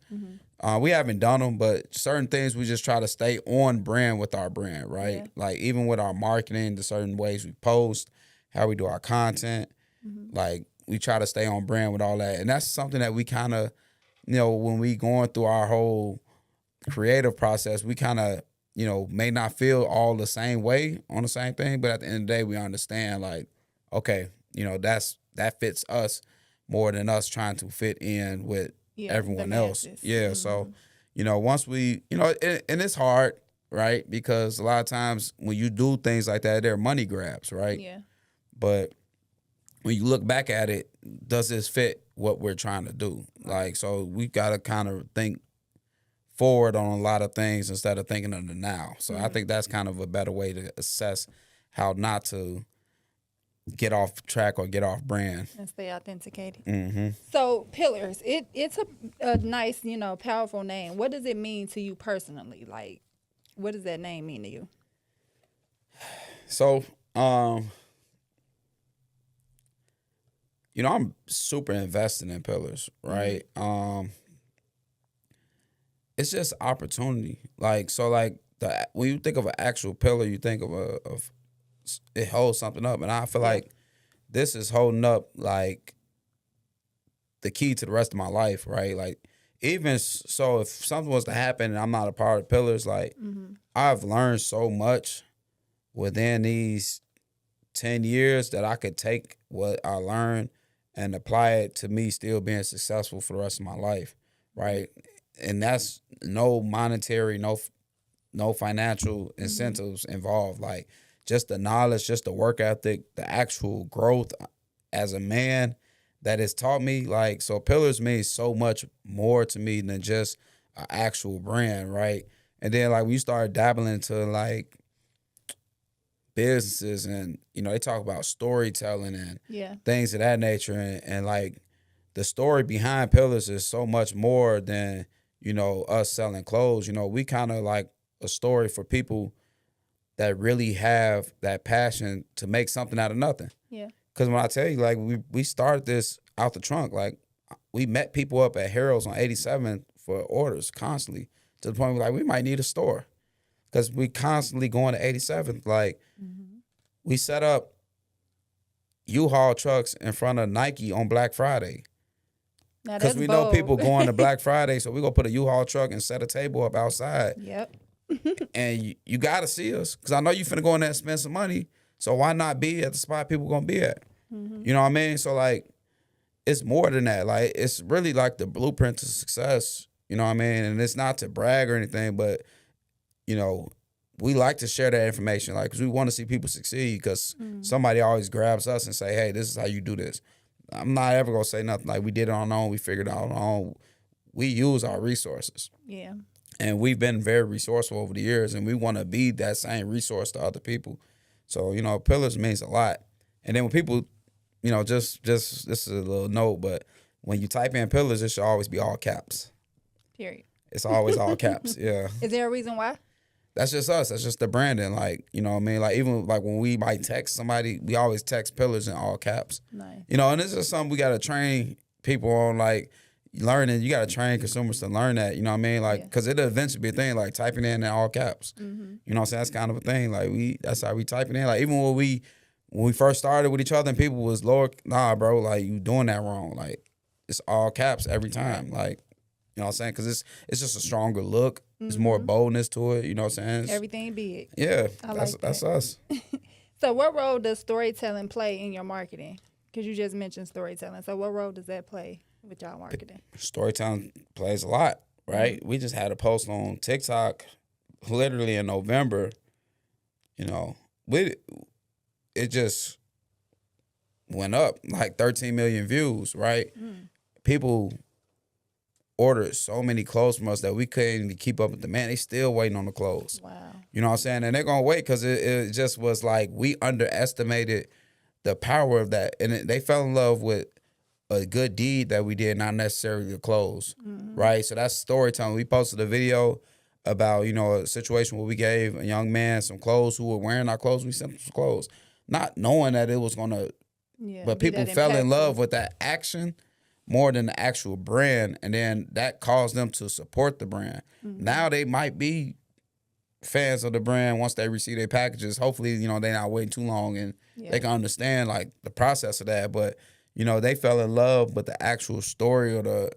We haven't done them, but certain things we just try to stay on brand with our brand, right? Yeah. Like even with our marketing, the certain ways we post, how we do our content, like we try to stay on brand with all that. And that's something that we kind of, when we going through our whole creative process, we kind of, may not feel all the same way on the same thing, but at the end of the day, we understand like, okay, that fits us more than us trying to fit in with everyone else. Yeah. So, once we, and it's hard, right? Because a lot of times when you do things like that, they're money grabs, right? Yeah. But when you look back at it, does this fit what we're trying to do? Like, so we got to kind of think forward on a lot of things instead of thinking of the now. So I think that's kind of a better way to assess how not to get off track or get off brand And stay authenticated. Mm-hmm. So pillars, it's a nice, powerful name. What does it mean to you personally? Like, what does that name mean to you? So, I'm super invested in pillars, right? It's just opportunity. Like, so like when you think of an actual pillar, you think of it holds something up. And I feel like this is holding up like the key to the rest of my life, right? Like even so if something was to happen and I'm not a part of pillars, like I've learned so much within these 10 years that I could take what I learned and apply it to me still being successful for the rest of my life, right? And that's no monetary, no financial incentives involved. Like just the knowledge, just the work ethic, the actual growth as a man that has taught me. Like, so pillars means so much more to me than just an actual brand, right? And then like we start dabbling into like businesses and they talk about storytelling and things of that nature and like the story behind pillars is so much more than us selling clothes. We kind of like a story for people that really have that passion to make something out of nothing. Yeah. Because when I tell you, like we started this out the trunk, like we met people up at Harold's on 87 for orders constantly to the point where like we might need a store because we constantly going to 87. Like we set up U-Haul trucks in front of Nike on Black Friday. Because we know people going to Black Friday, so we gonna put a U-Haul truck and set a table up outside. Yep. And you gotta see us, because I know you finna go in there and spend some money. So why not be at the spot people gonna be at? You know what I mean? So like, it's more than that. Like it's really like the blueprint to success. You know what I mean? And it's not to brag or anything, but we like to share that information, like, because we want to see people succeed. Because somebody always grabs us and say, "Hey, this is how you do this." I'm not ever gonna say nothing like we did it on our own. We figured it out on our own. We use our resources. Yeah. And we've been very resourceful over the years, and we want to be that same resource to other people. So, pillars means a lot. And then when people, just this is a little note, but when you type in pillars, it should always be all caps. Period. It's always all caps. Yeah. Is there a reason why? That's just us. That's just the branding. Like, what I mean? Like, even like when we might text somebody, we always text pillars in all caps. Nice. And this is something we got to train people on, like, learning. You got to train consumers to learn that, you know what I mean? Like, because it'll eventually be a thing, like typing in all caps. You know what I'm saying? That's kind of a thing. Like, that's how we type it in. Like, even when we first started with each other and people was lower, nah, bro, like, you doing that wrong. Like, it's all caps every time. Like, You know what I'm saying? Because it's just a stronger look. There's more boldness to it. You know what I'm saying? Everything big. Yeah, I that's like that's that. us. So what role does storytelling play in your marketing? Because you just mentioned storytelling. So what role does that play with y'all marketing? Storytelling plays a lot, right? We just had a post on TikTok, literally in November. You know, it just went up like 13 million views, right? People ordered so many clothes from us that we couldn't even keep up with demand. They still waiting on the clothes. Wow. You know what I'm saying? And they're going to wait because it just was like we underestimated the power of that. And they fell in love with a good deed that we did, not necessarily the clothes, right? So that's storytelling. We posted a video about, a situation where we gave a young man some clothes who were wearing our clothes. We sent them some clothes, not knowing that it was going to, Yeah. but be people that fell in impactful. love with that action more than the actual brand. And then that caused them to support the brand. Now they might be fans of the brand once they receive their packages. Hopefully, they're not waiting too long and Yeah. they can understand like the process of that. But, they fell in love with the actual story or the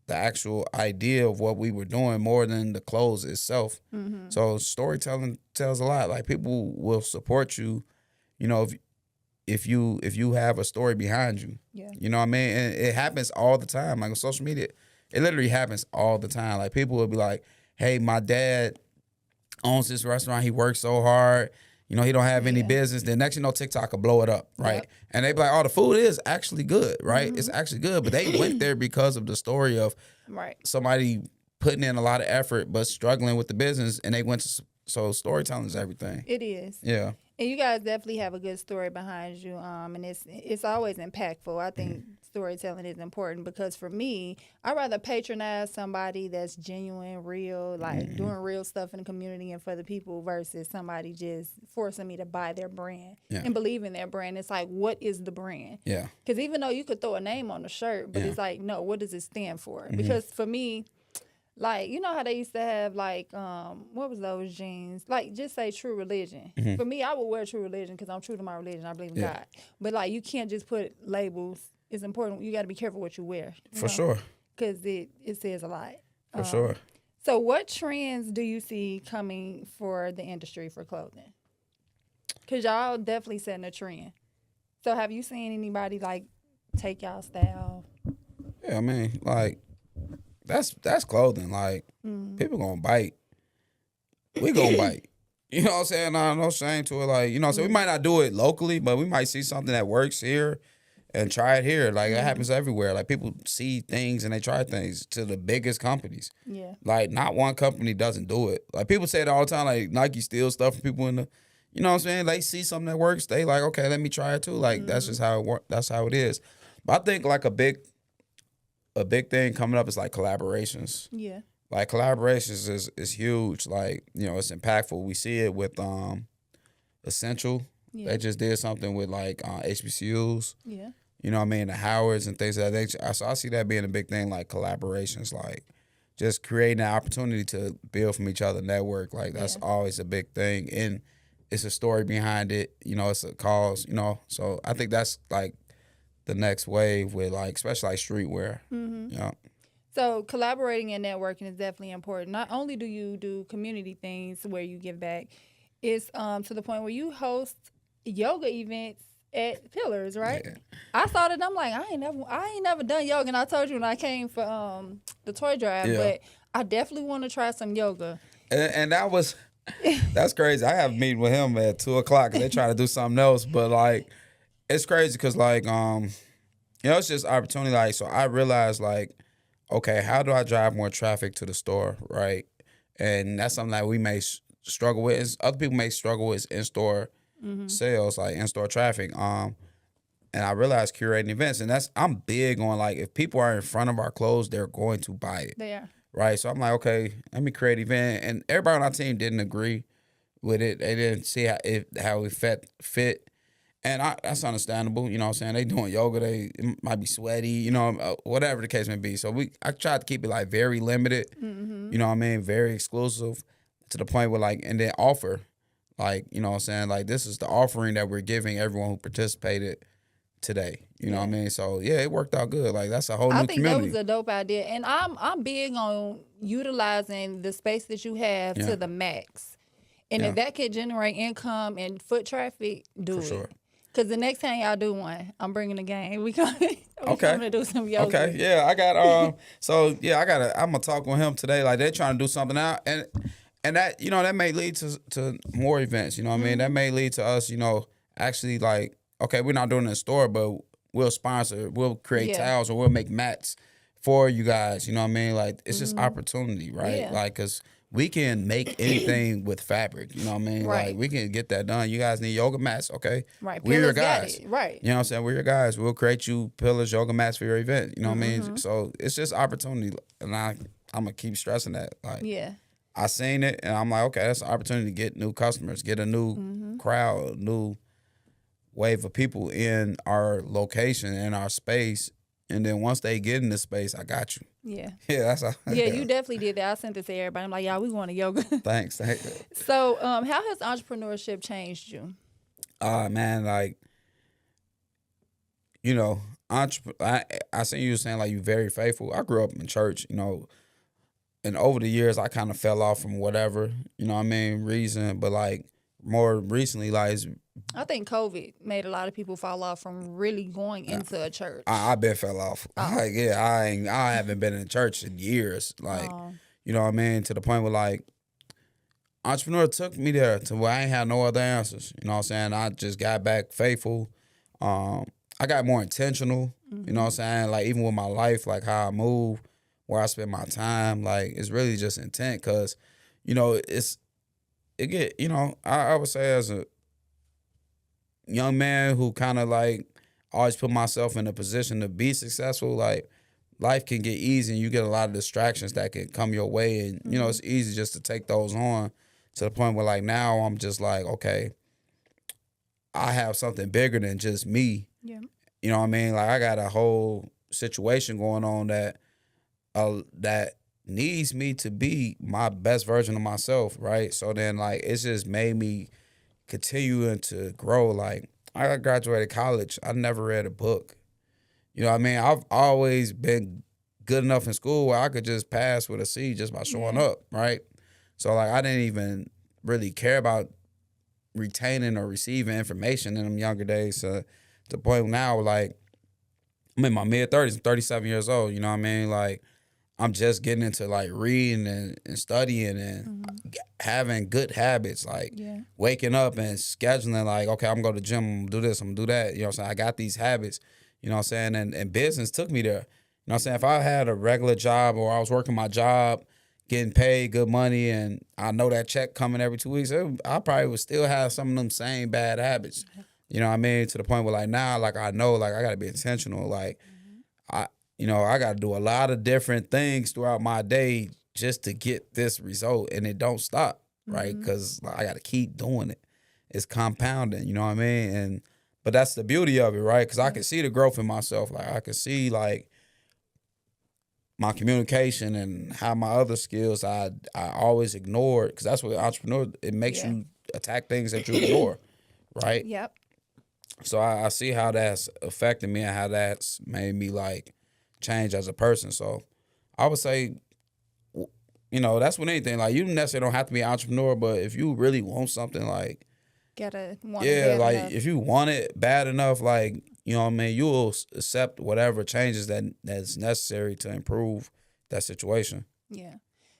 actual idea of what we were doing more than the clothes itself. So storytelling tells a lot. Like people will support you, if you have a story behind you. Yeah. You know what I mean? And it happens all the time. Like on social media, it literally happens all the time. Like people will be like, hey, my dad owns this restaurant. He works so hard. He don't have any business. Then next TikTok will blow it up, right? Yep. And they be like, oh, the food is actually good, right? It's actually good. But they went there because of the story of Right. somebody putting in a lot of effort but struggling with the business, and they went to. So storytelling is everything. It is. Yeah. And you guys definitely have a good story behind you, and it's always impactful. I think storytelling is important because for me, I'd rather patronize somebody that's genuine, real, like doing real stuff in the community and for the people versus somebody just forcing me to buy their brand and believe in their brand. It's like, what is the brand? Yeah. Because even though you could throw a name on the shirt, but it's like, no, what does it stand for? Because for me, like, you know how they used to have, like, what was those jeans? Like, just say True Religion. For me, I would wear True Religion because I'm true to my religion. I believe in God. But, like, you can't just put labels. It's important. You got to be careful what you wear. For sure. Because it says a lot. For sure. So what trends do you see coming for the industry for clothing? Because y'all definitely setting a trend. So have you seen anybody, like, take y'all style? Yeah, I mean, like, that's clothing. Like, people gonna bite. We gonna bite. You know what I'm saying? No shame to it. Like, so we might not do it locally, but we might see something that works here and try it here. Like, it happens everywhere. Like, people see things and they try things to the biggest companies. Yeah. Like, not one company doesn't do it. Like, people say it all the time, like, Nike steals stuff from people in the, you know what I'm saying? They see something that works. They like, okay, let me try it too. Like, that's just how it works. That's how it is. But I think, like, a big thing coming up is, like, collaborations. Yeah. Like, collaborations is huge. Like, it's impactful. We see it with Essential. Yeah. They just did something with, like, HBCUs. Yeah. You know what I mean? The Howards and things like that. So I see that being a big thing, like collaborations, like just creating an opportunity to build from each other, network. Like, that's always a big thing. And it's a story behind it. It's a cause, So I think that's, like, the next wave with, like, especially, like, streetwear. Yeah. So collaborating and networking is definitely important. Not only do you do community things where you give back, it's to the point where you host yoga events at Pillars, right? Yeah. I saw that, I'm like, I ain't never done yoga, and I told you when I came for the toy drive, but I definitely want to try some yoga. And that's crazy. I have a meeting with him at 2:00 because they try to do something else, but, like, it's crazy because, like, it's just opportunity. Like, so I realized, like, okay, how do I drive more traffic to the store, right? And that's something that we may struggle with. Other people may struggle with in-store sales, like in-store traffic. And I realized curating events, and I'm big on, like, if people are in front of our clothes, they're going to buy it. They are. Right? So I'm like, okay, let me create an event. And everybody on our team didn't agree with it. They didn't see how it fit. And that's understandable, you know what I'm saying? They doing yoga, it might be sweaty, whatever the case may be. So I tried to keep it, like, very limited, you know what I mean? Very exclusive to the point where, like, and then offer, like, you know what I'm saying? Like, this is the offering that we're giving everyone who participated today. You know what I mean? So yeah, it worked out good. Like that's a whole I new think community. that was a dope idea, and I'm big on utilizing the space that you have Yeah. to the max. And Yeah. if that could generate income and foot traffic, do For it. sure. Because the next time y'all do one, I'm bringing a game. We coming Okay. to do some yoga. Okay, yeah, I got so yeah, I'm gonna talk with him today. Like they're trying to do something out, and that that may lead to more events. You know what I mean? That may lead to us, actually like okay, we're not doing it in the store, but we'll sponsor, we'll create Yeah. towels, or we'll make mats for you guys. You know what I mean? Like it's just opportunity, right? Yeah. Like because we can make anything with fabric. You know what I mean? Right. Like we can get that done. You guys need yoga mats, okay? Right. We're your Pillars got guys. it. Right. You know what I'm saying? We're your guys. We'll create you pillars, yoga mats for your event. You know what I mean? So it's just opportunity, and I'm gonna keep stressing that. Like Yeah. I seen it, and I'm like, okay, that's an opportunity to get new customers, get a new crowd, a new wave of people in our location, in our space, and then once they get in the space, I got you. Yeah. Yeah, that's Yeah, you definitely did that. I sent this to everybody. I'm like, y'all, we going to yoga. Thanks. So, how has entrepreneurship changed you? Man, like I seen you saying like you very faithful. I grew up in church, and over the years I kind of fell off from whatever, reason. But like more recently, like I think COVID made a lot of people fall off from really going into a church. I been fell off. Like yeah, I haven't been in church in years. Like you know what I mean, to the point where like entrepreneur took me there to where I ain't had no other answers. You know what I'm saying? I just got back faithful. I got more intentional. You know what I'm saying? Like even with my life, like how I move, where I spend my time, like it's really just intent. Cause I would say as a young man who kind of like always put myself in a position to be successful, like life can get easy and you get a lot of distractions that can come your way, and it's easy just to take those on to the point where like now I'm just like, okay, I have something bigger than just me. Yeah. You know what I mean? Like I got a whole situation going on that needs me to be my best version of myself, right? So then like it's just made me continuing to grow. Like I graduated college, I never read a book. You know what I mean? I've always been good enough in school where I could just pass with a C just by showing up, right? So like I didn't even really care about retaining or receiving information in them younger days, to the point now like I'm in my mid-30s, I'm 37 years old, you know what I mean? Like I'm just getting into like reading and studying and having good habits, like waking up and scheduling like, okay, I'm gonna go to the gym, I'm gonna do this, I'm gonna do that. You know what I'm saying? I got these habits, you know what I'm saying? And business took me there. You know what I'm saying? If I had a regular job or I was working my job, getting paid good money, and I know that check coming every 2 weeks, I probably would still have some of them same bad habits. You know what I mean? To the point where like now, like I know, like I gotta be intentional. Like I gotta do a lot of different things throughout my day just to get this result, and it don't stop, right? Because I gotta keep doing it. It's compounding, you know what I mean? But that's the beauty of it, right? Because I can see the growth in myself. Like I can see like my communication and how my other skills I always ignored, because that's what entrepreneur, it makes you attack things that you ignore, right? Yep. So I see how that's affected me and how that's made me like change as a person. So I would say, that's with anything. Like you necessarily don't have to be an entrepreneur, but if you really want something, like Gotta want it bad enough. if you want it bad enough, like you know what I mean, you will accept whatever changes that's necessary to improve that situation. Yeah.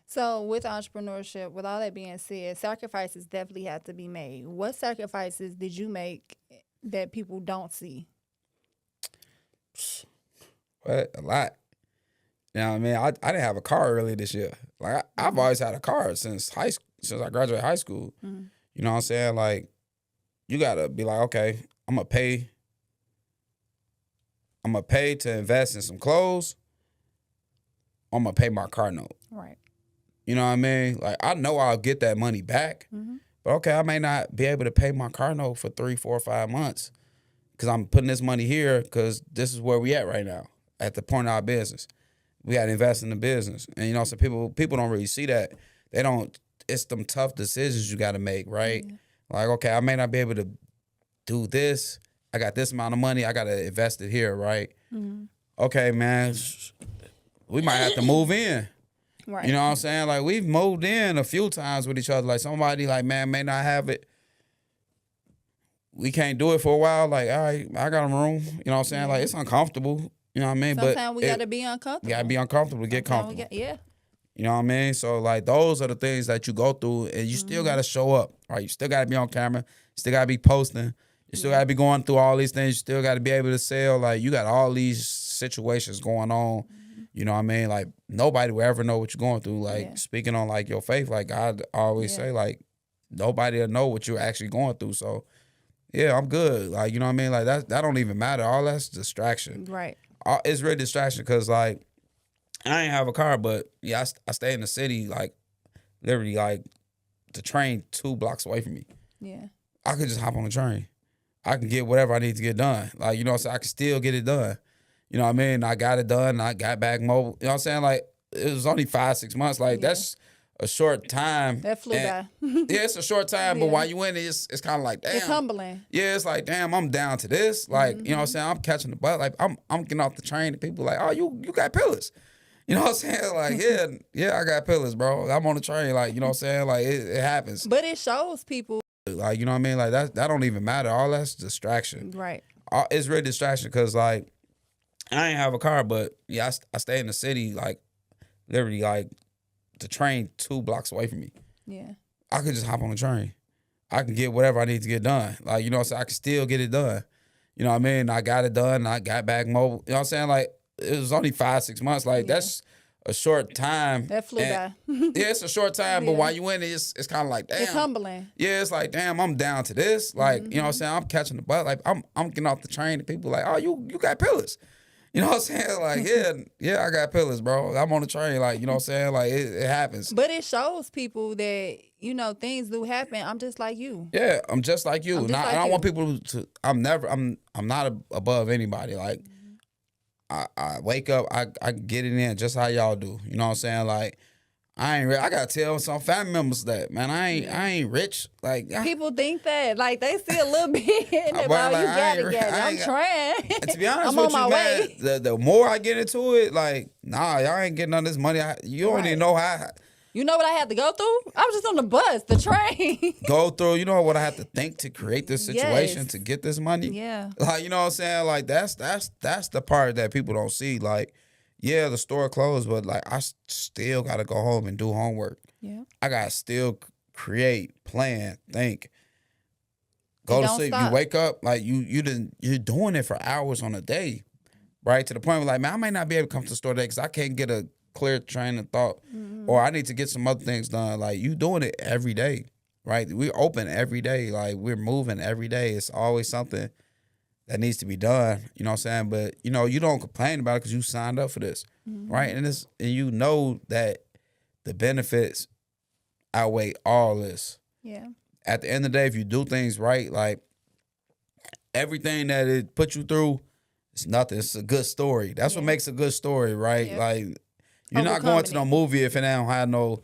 So with entrepreneurship, with all that being said, sacrifices definitely have to be made. What sacrifices did you make that people don't see? But a lot. You know what I mean? I didn't have a car early this year. Like I've always had a car since I graduated high school. You know what I'm saying? Like you gotta be like, okay, I'm gonna pay to invest in some clothes. I'm gonna pay my car note. Right. You know what I mean? Like I know I'll get that money back, but okay, I may not be able to pay my car note for 3, 4, 5 months because I'm putting this money here because this is where we at right now at the point of our business. We got to invest in the business, and so people don't really see that. They don't. It's them tough decisions you got to make, right? Like okay, I may not be able to do this I got this amount of money. I got to invest it here, right? Mm-hmm. Okay, man. We might have to move in. Right. You know what I'm saying? Like, we've moved in a few times with each other. Like, somebody, like, man, may not have it. We can't do it for a while. Like, all right, I got a room. You know what I'm saying? Like, it's uncomfortable. You know what I mean? Sometimes we got to be you uncomfortable. got to be uncomfortable to get Sometimes comfortable. yeah. You know what I mean? So, like, those are the things that you go through, and you still got to show up, right? You still got to be on camera. You still got to be posting. You still got to be going through all these things. You still got to be able to sell. Like, you got all these situations going on. You know what I mean? Like, nobody will ever know what you're going through. Like, speaking on, like, your faith, like, God always say, like, nobody will know what you're actually going through. So, yeah, I'm good. Like, you know what I mean? Like, that don't even matter. All that's distraction. Right. It's really distraction because, like, I ain't have a car, but, yeah, I stay in the city, like, literally, like, the train 2 blocks away from me. Yeah. I could just hop on the train. I can get whatever I need to get done. Like, you know what I'm saying? I can still get it done. You know what I mean? I got it done. I got back mobile. You know what I'm saying? Like, it was only 5-6 months. Like, that's a short time. That flew by. Yeah, it's a short time, but while you in it, it's kind of like, damn. It's humbling. Yeah, it's like, damn, I'm down to this. Like, you know what I'm saying? I'm catching the butt. Like, I'm getting off the train and people like, oh, you got pillars. You know what I'm saying? Like, yeah, I got pillars, bro. I'm on the train. Like, you know what I'm saying? Like, it happens. But it shows people. Like, you know what I mean? Like, that don't even matter. All that's distraction. Right. It's really distraction because, like, I ain't have a car, but, yeah, I stay in the city, like, literally, like, the train 2 blocks away from me. Yeah. I could just hop on the train. I can get whatever I need to get done. Like, you know what I'm saying? I can still get it done. You know what I mean? I got it done. I got back mobile. You know what I'm saying? Like, it was only 5-6 months. Like, that's a short time. That flew by. Yeah, it's a short time, but while you in it, it's kind of like, damn. It's humbling. Yeah, it's like, damn, I'm down to this. Like, you know what I'm saying? I'm catching the butt. Like, I'm getting off the train and people like, oh, you got pillars. You know what I'm saying? Like, yeah, I got pillars, bro. I'm on the train. Like, you know what I'm saying? Like, it happens. But it shows people that, you know, things do happen. I'm just like you. Yeah, I'm just like you. And I don't want people to, I'm not above anybody. Like, I wake up, I get it in just how y'all do. You know what I'm saying? Like, I gotta tell some family members that, man, I ain't rich. Like, people think that, like, they see a little bit and they're like, you gotta get it. I'm trying. And to be honest I'm with on you, my man, way. the more I get into it, like, nah, y'all ain't getting none of this money. You don't even know how. You know what I had to go through? I was just on the bus, the train. Go through, you know what I have to think to create this situation to get this money? Yeah. Like, you know what I'm saying? Like, that's the part that people don't see. Like, yeah, the store closed, but, like, I still got to go home and do homework. Yeah. I got to still create, plan, think. Go to sleep. Stop. You wake up, like, you're doing it for hours on a day, right? To the point where, like, man, I might not be able to come to the store today because I can't get a clear train of thought, or I need to get some other things done. Like, you doing it every day, right? We're open every day. Like, we're moving every day. It's always something that needs to be done. You know what I'm saying? But, you know, you don't complain about it because you signed up for this, right? And you know that the benefits outweigh all this. Yeah. At the end of the day, if you do things right, like, everything that it put you through, it's nothing. It's a good story. That's what makes a good story, right? Yeah. Like, you're not going to no movie if it don't have no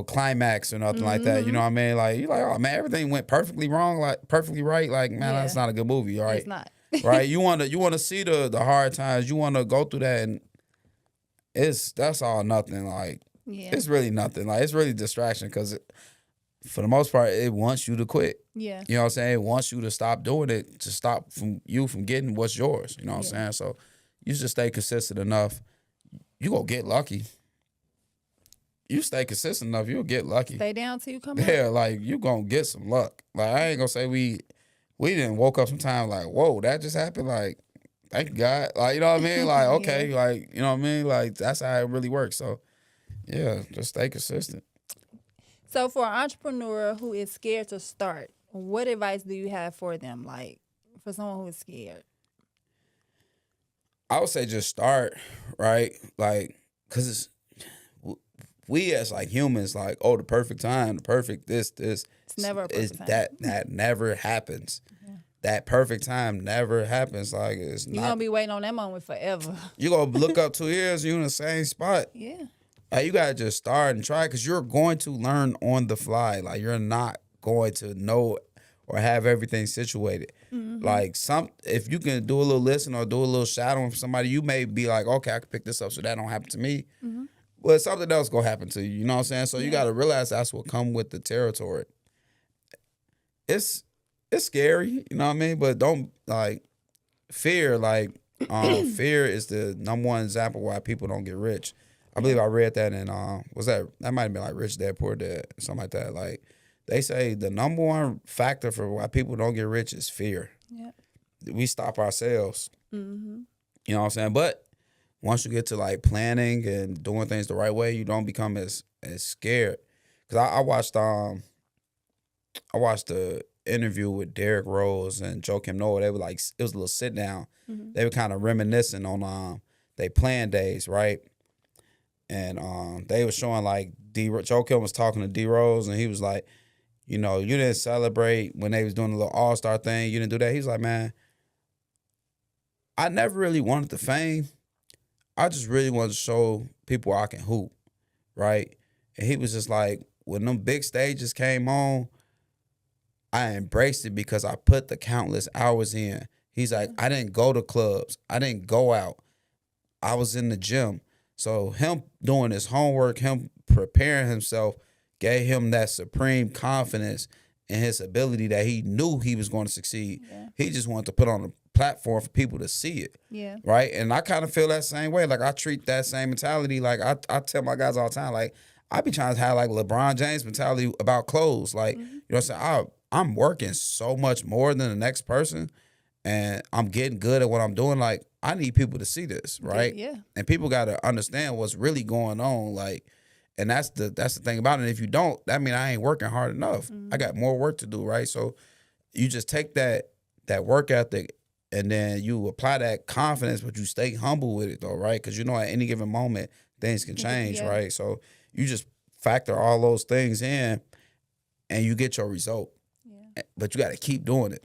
climax or nothing like that. You know what I mean? Like, you're like, oh, man, everything went perfectly wrong, like perfectly right. Like, man, that's not a good movie, all right? It's not. Right? You want to see the hard times. You want to go through that, and that's all nothing. Like, it's really nothing. Like, it's really distraction because for the most part, it wants you to quit. Yeah. You know what I'm saying? It wants you to stop doing it, to stop from getting what's yours. You know what I'm saying? So you just stay consistent enough. You gonna get lucky. You stay consistent enough, you'll get lucky. Stay down till you come Yeah, like, you gonna get some luck. Like, I ain't gonna say we didn't woke up sometime like, whoa, that just happened. Like, thank God. Like, you know what I mean? Like, okay, like, you know what I mean? Like, that's how it really works. So, yeah, just stay consistent. So for an entrepreneur who is scared to start, what advice do you have for them? Like, for someone who is scared? I would say just start, right? Like, because we as, like, humans, like, oh, the perfect time, the perfect this. It's never a perfect time. That never happens. Yeah. That perfect time never happens. Like, it's not. You're going to be waiting on that moment forever. You're going to look up 2 years, you're in the same spot. Yeah. Like, you got to just start and try because you're going to learn on the fly. Like, you're not going to know or have everything situated. Like if you can do a little listening or do a little shadowing from somebody, you may be like, okay, I can pick this up so that don't happen to me. But something else gonna happen to you. You know what I'm saying? So you got to realize that's what come with the territory. It's scary, you know what I mean? But don't fear. Fear is the number one example why people don't get rich. I believe I read that in was that might have been like Rich Dad Poor Dad, something like that. Like they say the number one factor for why people don't get rich is fear. Yep. We stop ourselves. You know what I'm saying? But once you get to like planning and doing things the right way, you don't become as scared. Cause I watched the interview with Derrick Rose and Joakim Noah. They were like, it was a little sit down. They were kind of reminiscing on they playing days, right? And they were showing like Joakim was talking to D Rose, and he was like, you know, you didn't celebrate when they was doing the little All-Star thing. You didn't do that. He was like, man, I never really wanted the fame. I just really wanted to show people I can hoop, right? And he was just like, when them big stages came on, I embraced it because I put the countless hours in. He's like, I didn't go to clubs. I didn't go out. I was in the gym. So him doing his homework, him preparing himself, gave him that supreme confidence in his ability that he knew he was going to succeed. Yeah. He just wanted to put on a platform for people to see it. Yeah. Right? And I kind of feel that same way. Like I treat that same mentality. Like I tell my guys all the time, like I be trying to have like LeBron James mentality about clothes. Like, you know what I'm saying? I'm working so much more than the next person, and I'm getting good at what I'm doing. Like, I need people to see this, right? Yeah. And people got to understand what's really going on. Like, and that's the thing about it. And if you don't, that means I ain't working hard enough. I got more work to do, right? So you just take that work ethic and then you apply that confidence, but you stay humble with it, though, right? Because you know at any given moment things can change, right? So you just factor all those things in, and you get your result. But you got to keep doing it,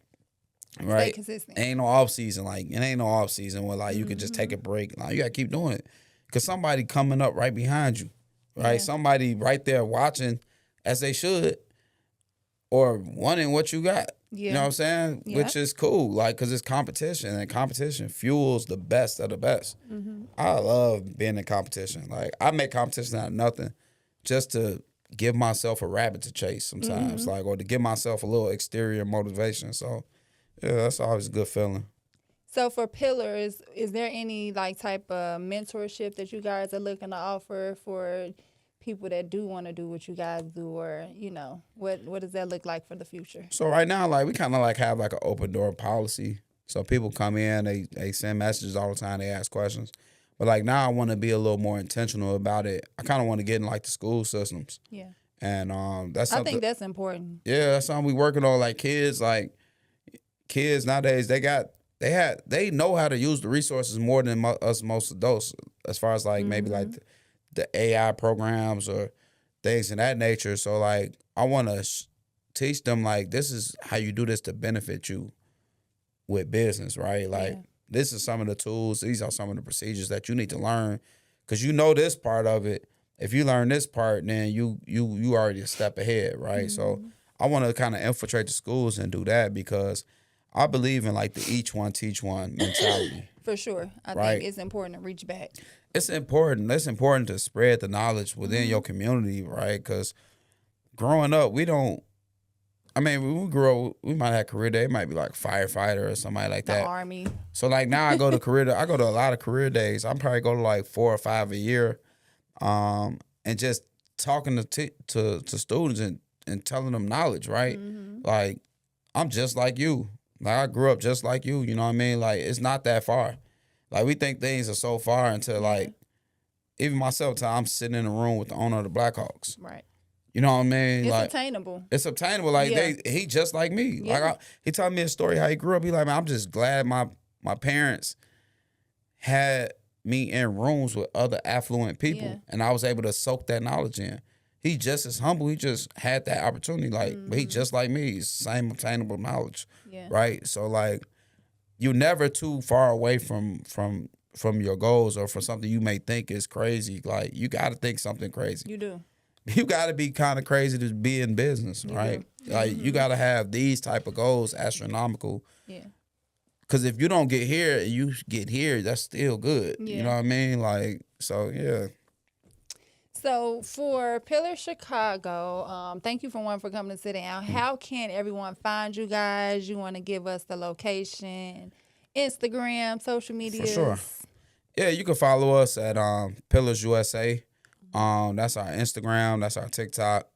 right? Stay consistent. Ain't no off season. Like it ain't no off season where like you can just take a break. Like you got to keep doing it because somebody coming up right behind you, right? Yeah. Somebody right there watching as they should, or wanting what you got. Yeah. You know what I'm saying? Yeah. Which is cool, like because it's competition, and competition fuels the best of the best. I love being in competition. Like I make competition out of nothing, just to give myself a rabbit to chase sometimes, like, or to give myself a little exterior motivation. So, yeah, that's always a good feeling. So for Pillars, is there any like type of mentorship that you guys are looking to offer for people that do want to do what you guys do, or you know, what does that look like for the future? So right now, like we kind of like have like an open door policy. So people come in, they send messages all the time, they ask questions. But like now I want to be a little more intentional about it. I kind of want to get in like the school systems. Yeah. And that's something. I think that's important. Yeah, that's something we working on. Like kids nowadays, they know how to use the resources more than us most adults, as far as like maybe like the AI programs or things in that nature. So like I want to teach them like this is how you do this to benefit you with business, right? Like this is some of the tools. These are some of the procedures that you need to learn because you know this part of it. If you learn this part, then you already a step ahead, right? So I want to kind of infiltrate the schools and do that because I believe in like the each one teach one mentality. For sure. I think it's important to reach back. It's important. It's important to spread the knowledge within your community, right? Because growing up, when we grew up, we might have career day. It might be like firefighter or somebody like that. The Army. So like now I go to a lot of career days. I'm probably go to like 4 or 5 a year. And just talking to students and telling them knowledge, right? Like, I'm just like you. Like, I grew up just like you, you know what I mean? Like, it's not that far. Like, we think things are so far until, like, even myself, till I'm sitting in a room with the owner of the Blackhawks. Right. You know what I mean? It's like, obtainable. It's obtainable. Like, he just like me. Yeah. Like, he told me a story how he grew up. He like, man, I'm just glad my parents had me in rooms with other affluent people, and I was able to soak that knowledge in. He just as humble. He just had that opportunity, like, but he just like me. He's same obtainable knowledge, right? So like, you're never too far away from your goals or from something you may think is crazy. Like, you got to think something crazy. You do. You got to be kind of crazy to be in business, right? Like you gotta have these type of goals, astronomical. Yeah. Because if you don't get here and you get here, that's still good. Yeah. You know what I mean? Like, so yeah. So for Pillar Chicago, thank you for coming to sit down. How can everyone find you guys? You want to give us the location, Instagram, social media? For sure. Yeah, you can follow us at Pillars USA. That's our Instagram. That's our TikTok.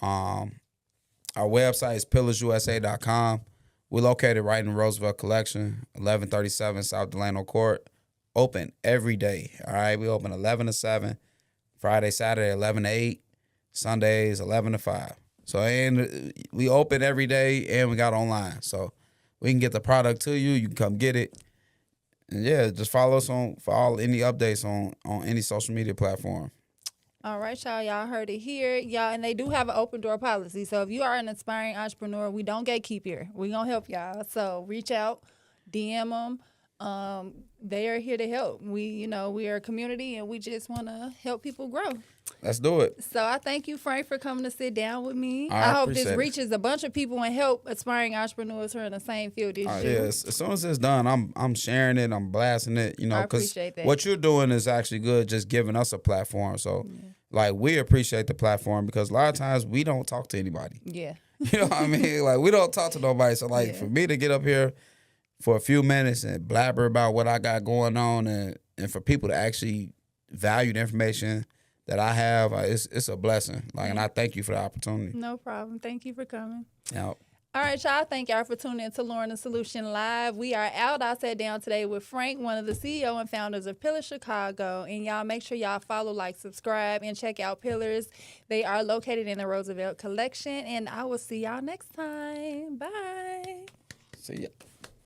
Our website is pillarsusa.com. We're located right in Roosevelt Collection, 1137 South Delano Court. Open every day. All right, we open 11 to 7. Friday, Saturday, 11 to 8. Sundays, 11 to 5. So, and we open every day, and we got online. So, we can get the product to you. You can come get it. And, yeah, just follow us for any updates on any social media platform. All right, y'all. Y'all heard it here. Y'all, and they do have an open door policy. So, if you are an aspiring entrepreneur, we don't gatekeep here. We're going to help y'all. So, reach out, DM them. They are here to help. We are a community and we just want to help people grow. Let's do it. So I thank you, Frank, for coming to sit down with me. I hope this appreciate it. reaches a bunch of people and help aspiring entrepreneurs who are in the same field as you. Yeah, as soon as it's done, I'm sharing it, I'm blasting it, I because appreciate that. what you're doing is actually good, just giving us a platform. So, like, we appreciate the platform because a lot of times we don't talk to anybody. Yeah. You know what I mean? Like, we don't talk to nobody. So, like, for me to get up here for a few minutes and blabber about what I got going on and for people to actually value the information that I have, it's a blessing. Like, and I thank you for the opportunity. No problem. Thank you for coming. Yeah. All right, y'all. Thank y'all for tuning in to Lauren the Solution Live. We are out. I sat down today with Frank, one of the CEO and founders of Pillars Chicago. And y'all make sure y'all follow, like, subscribe, and check out Pillars. They are located in the Roosevelt Collection. And I will see y'all next time. Bye. See ya.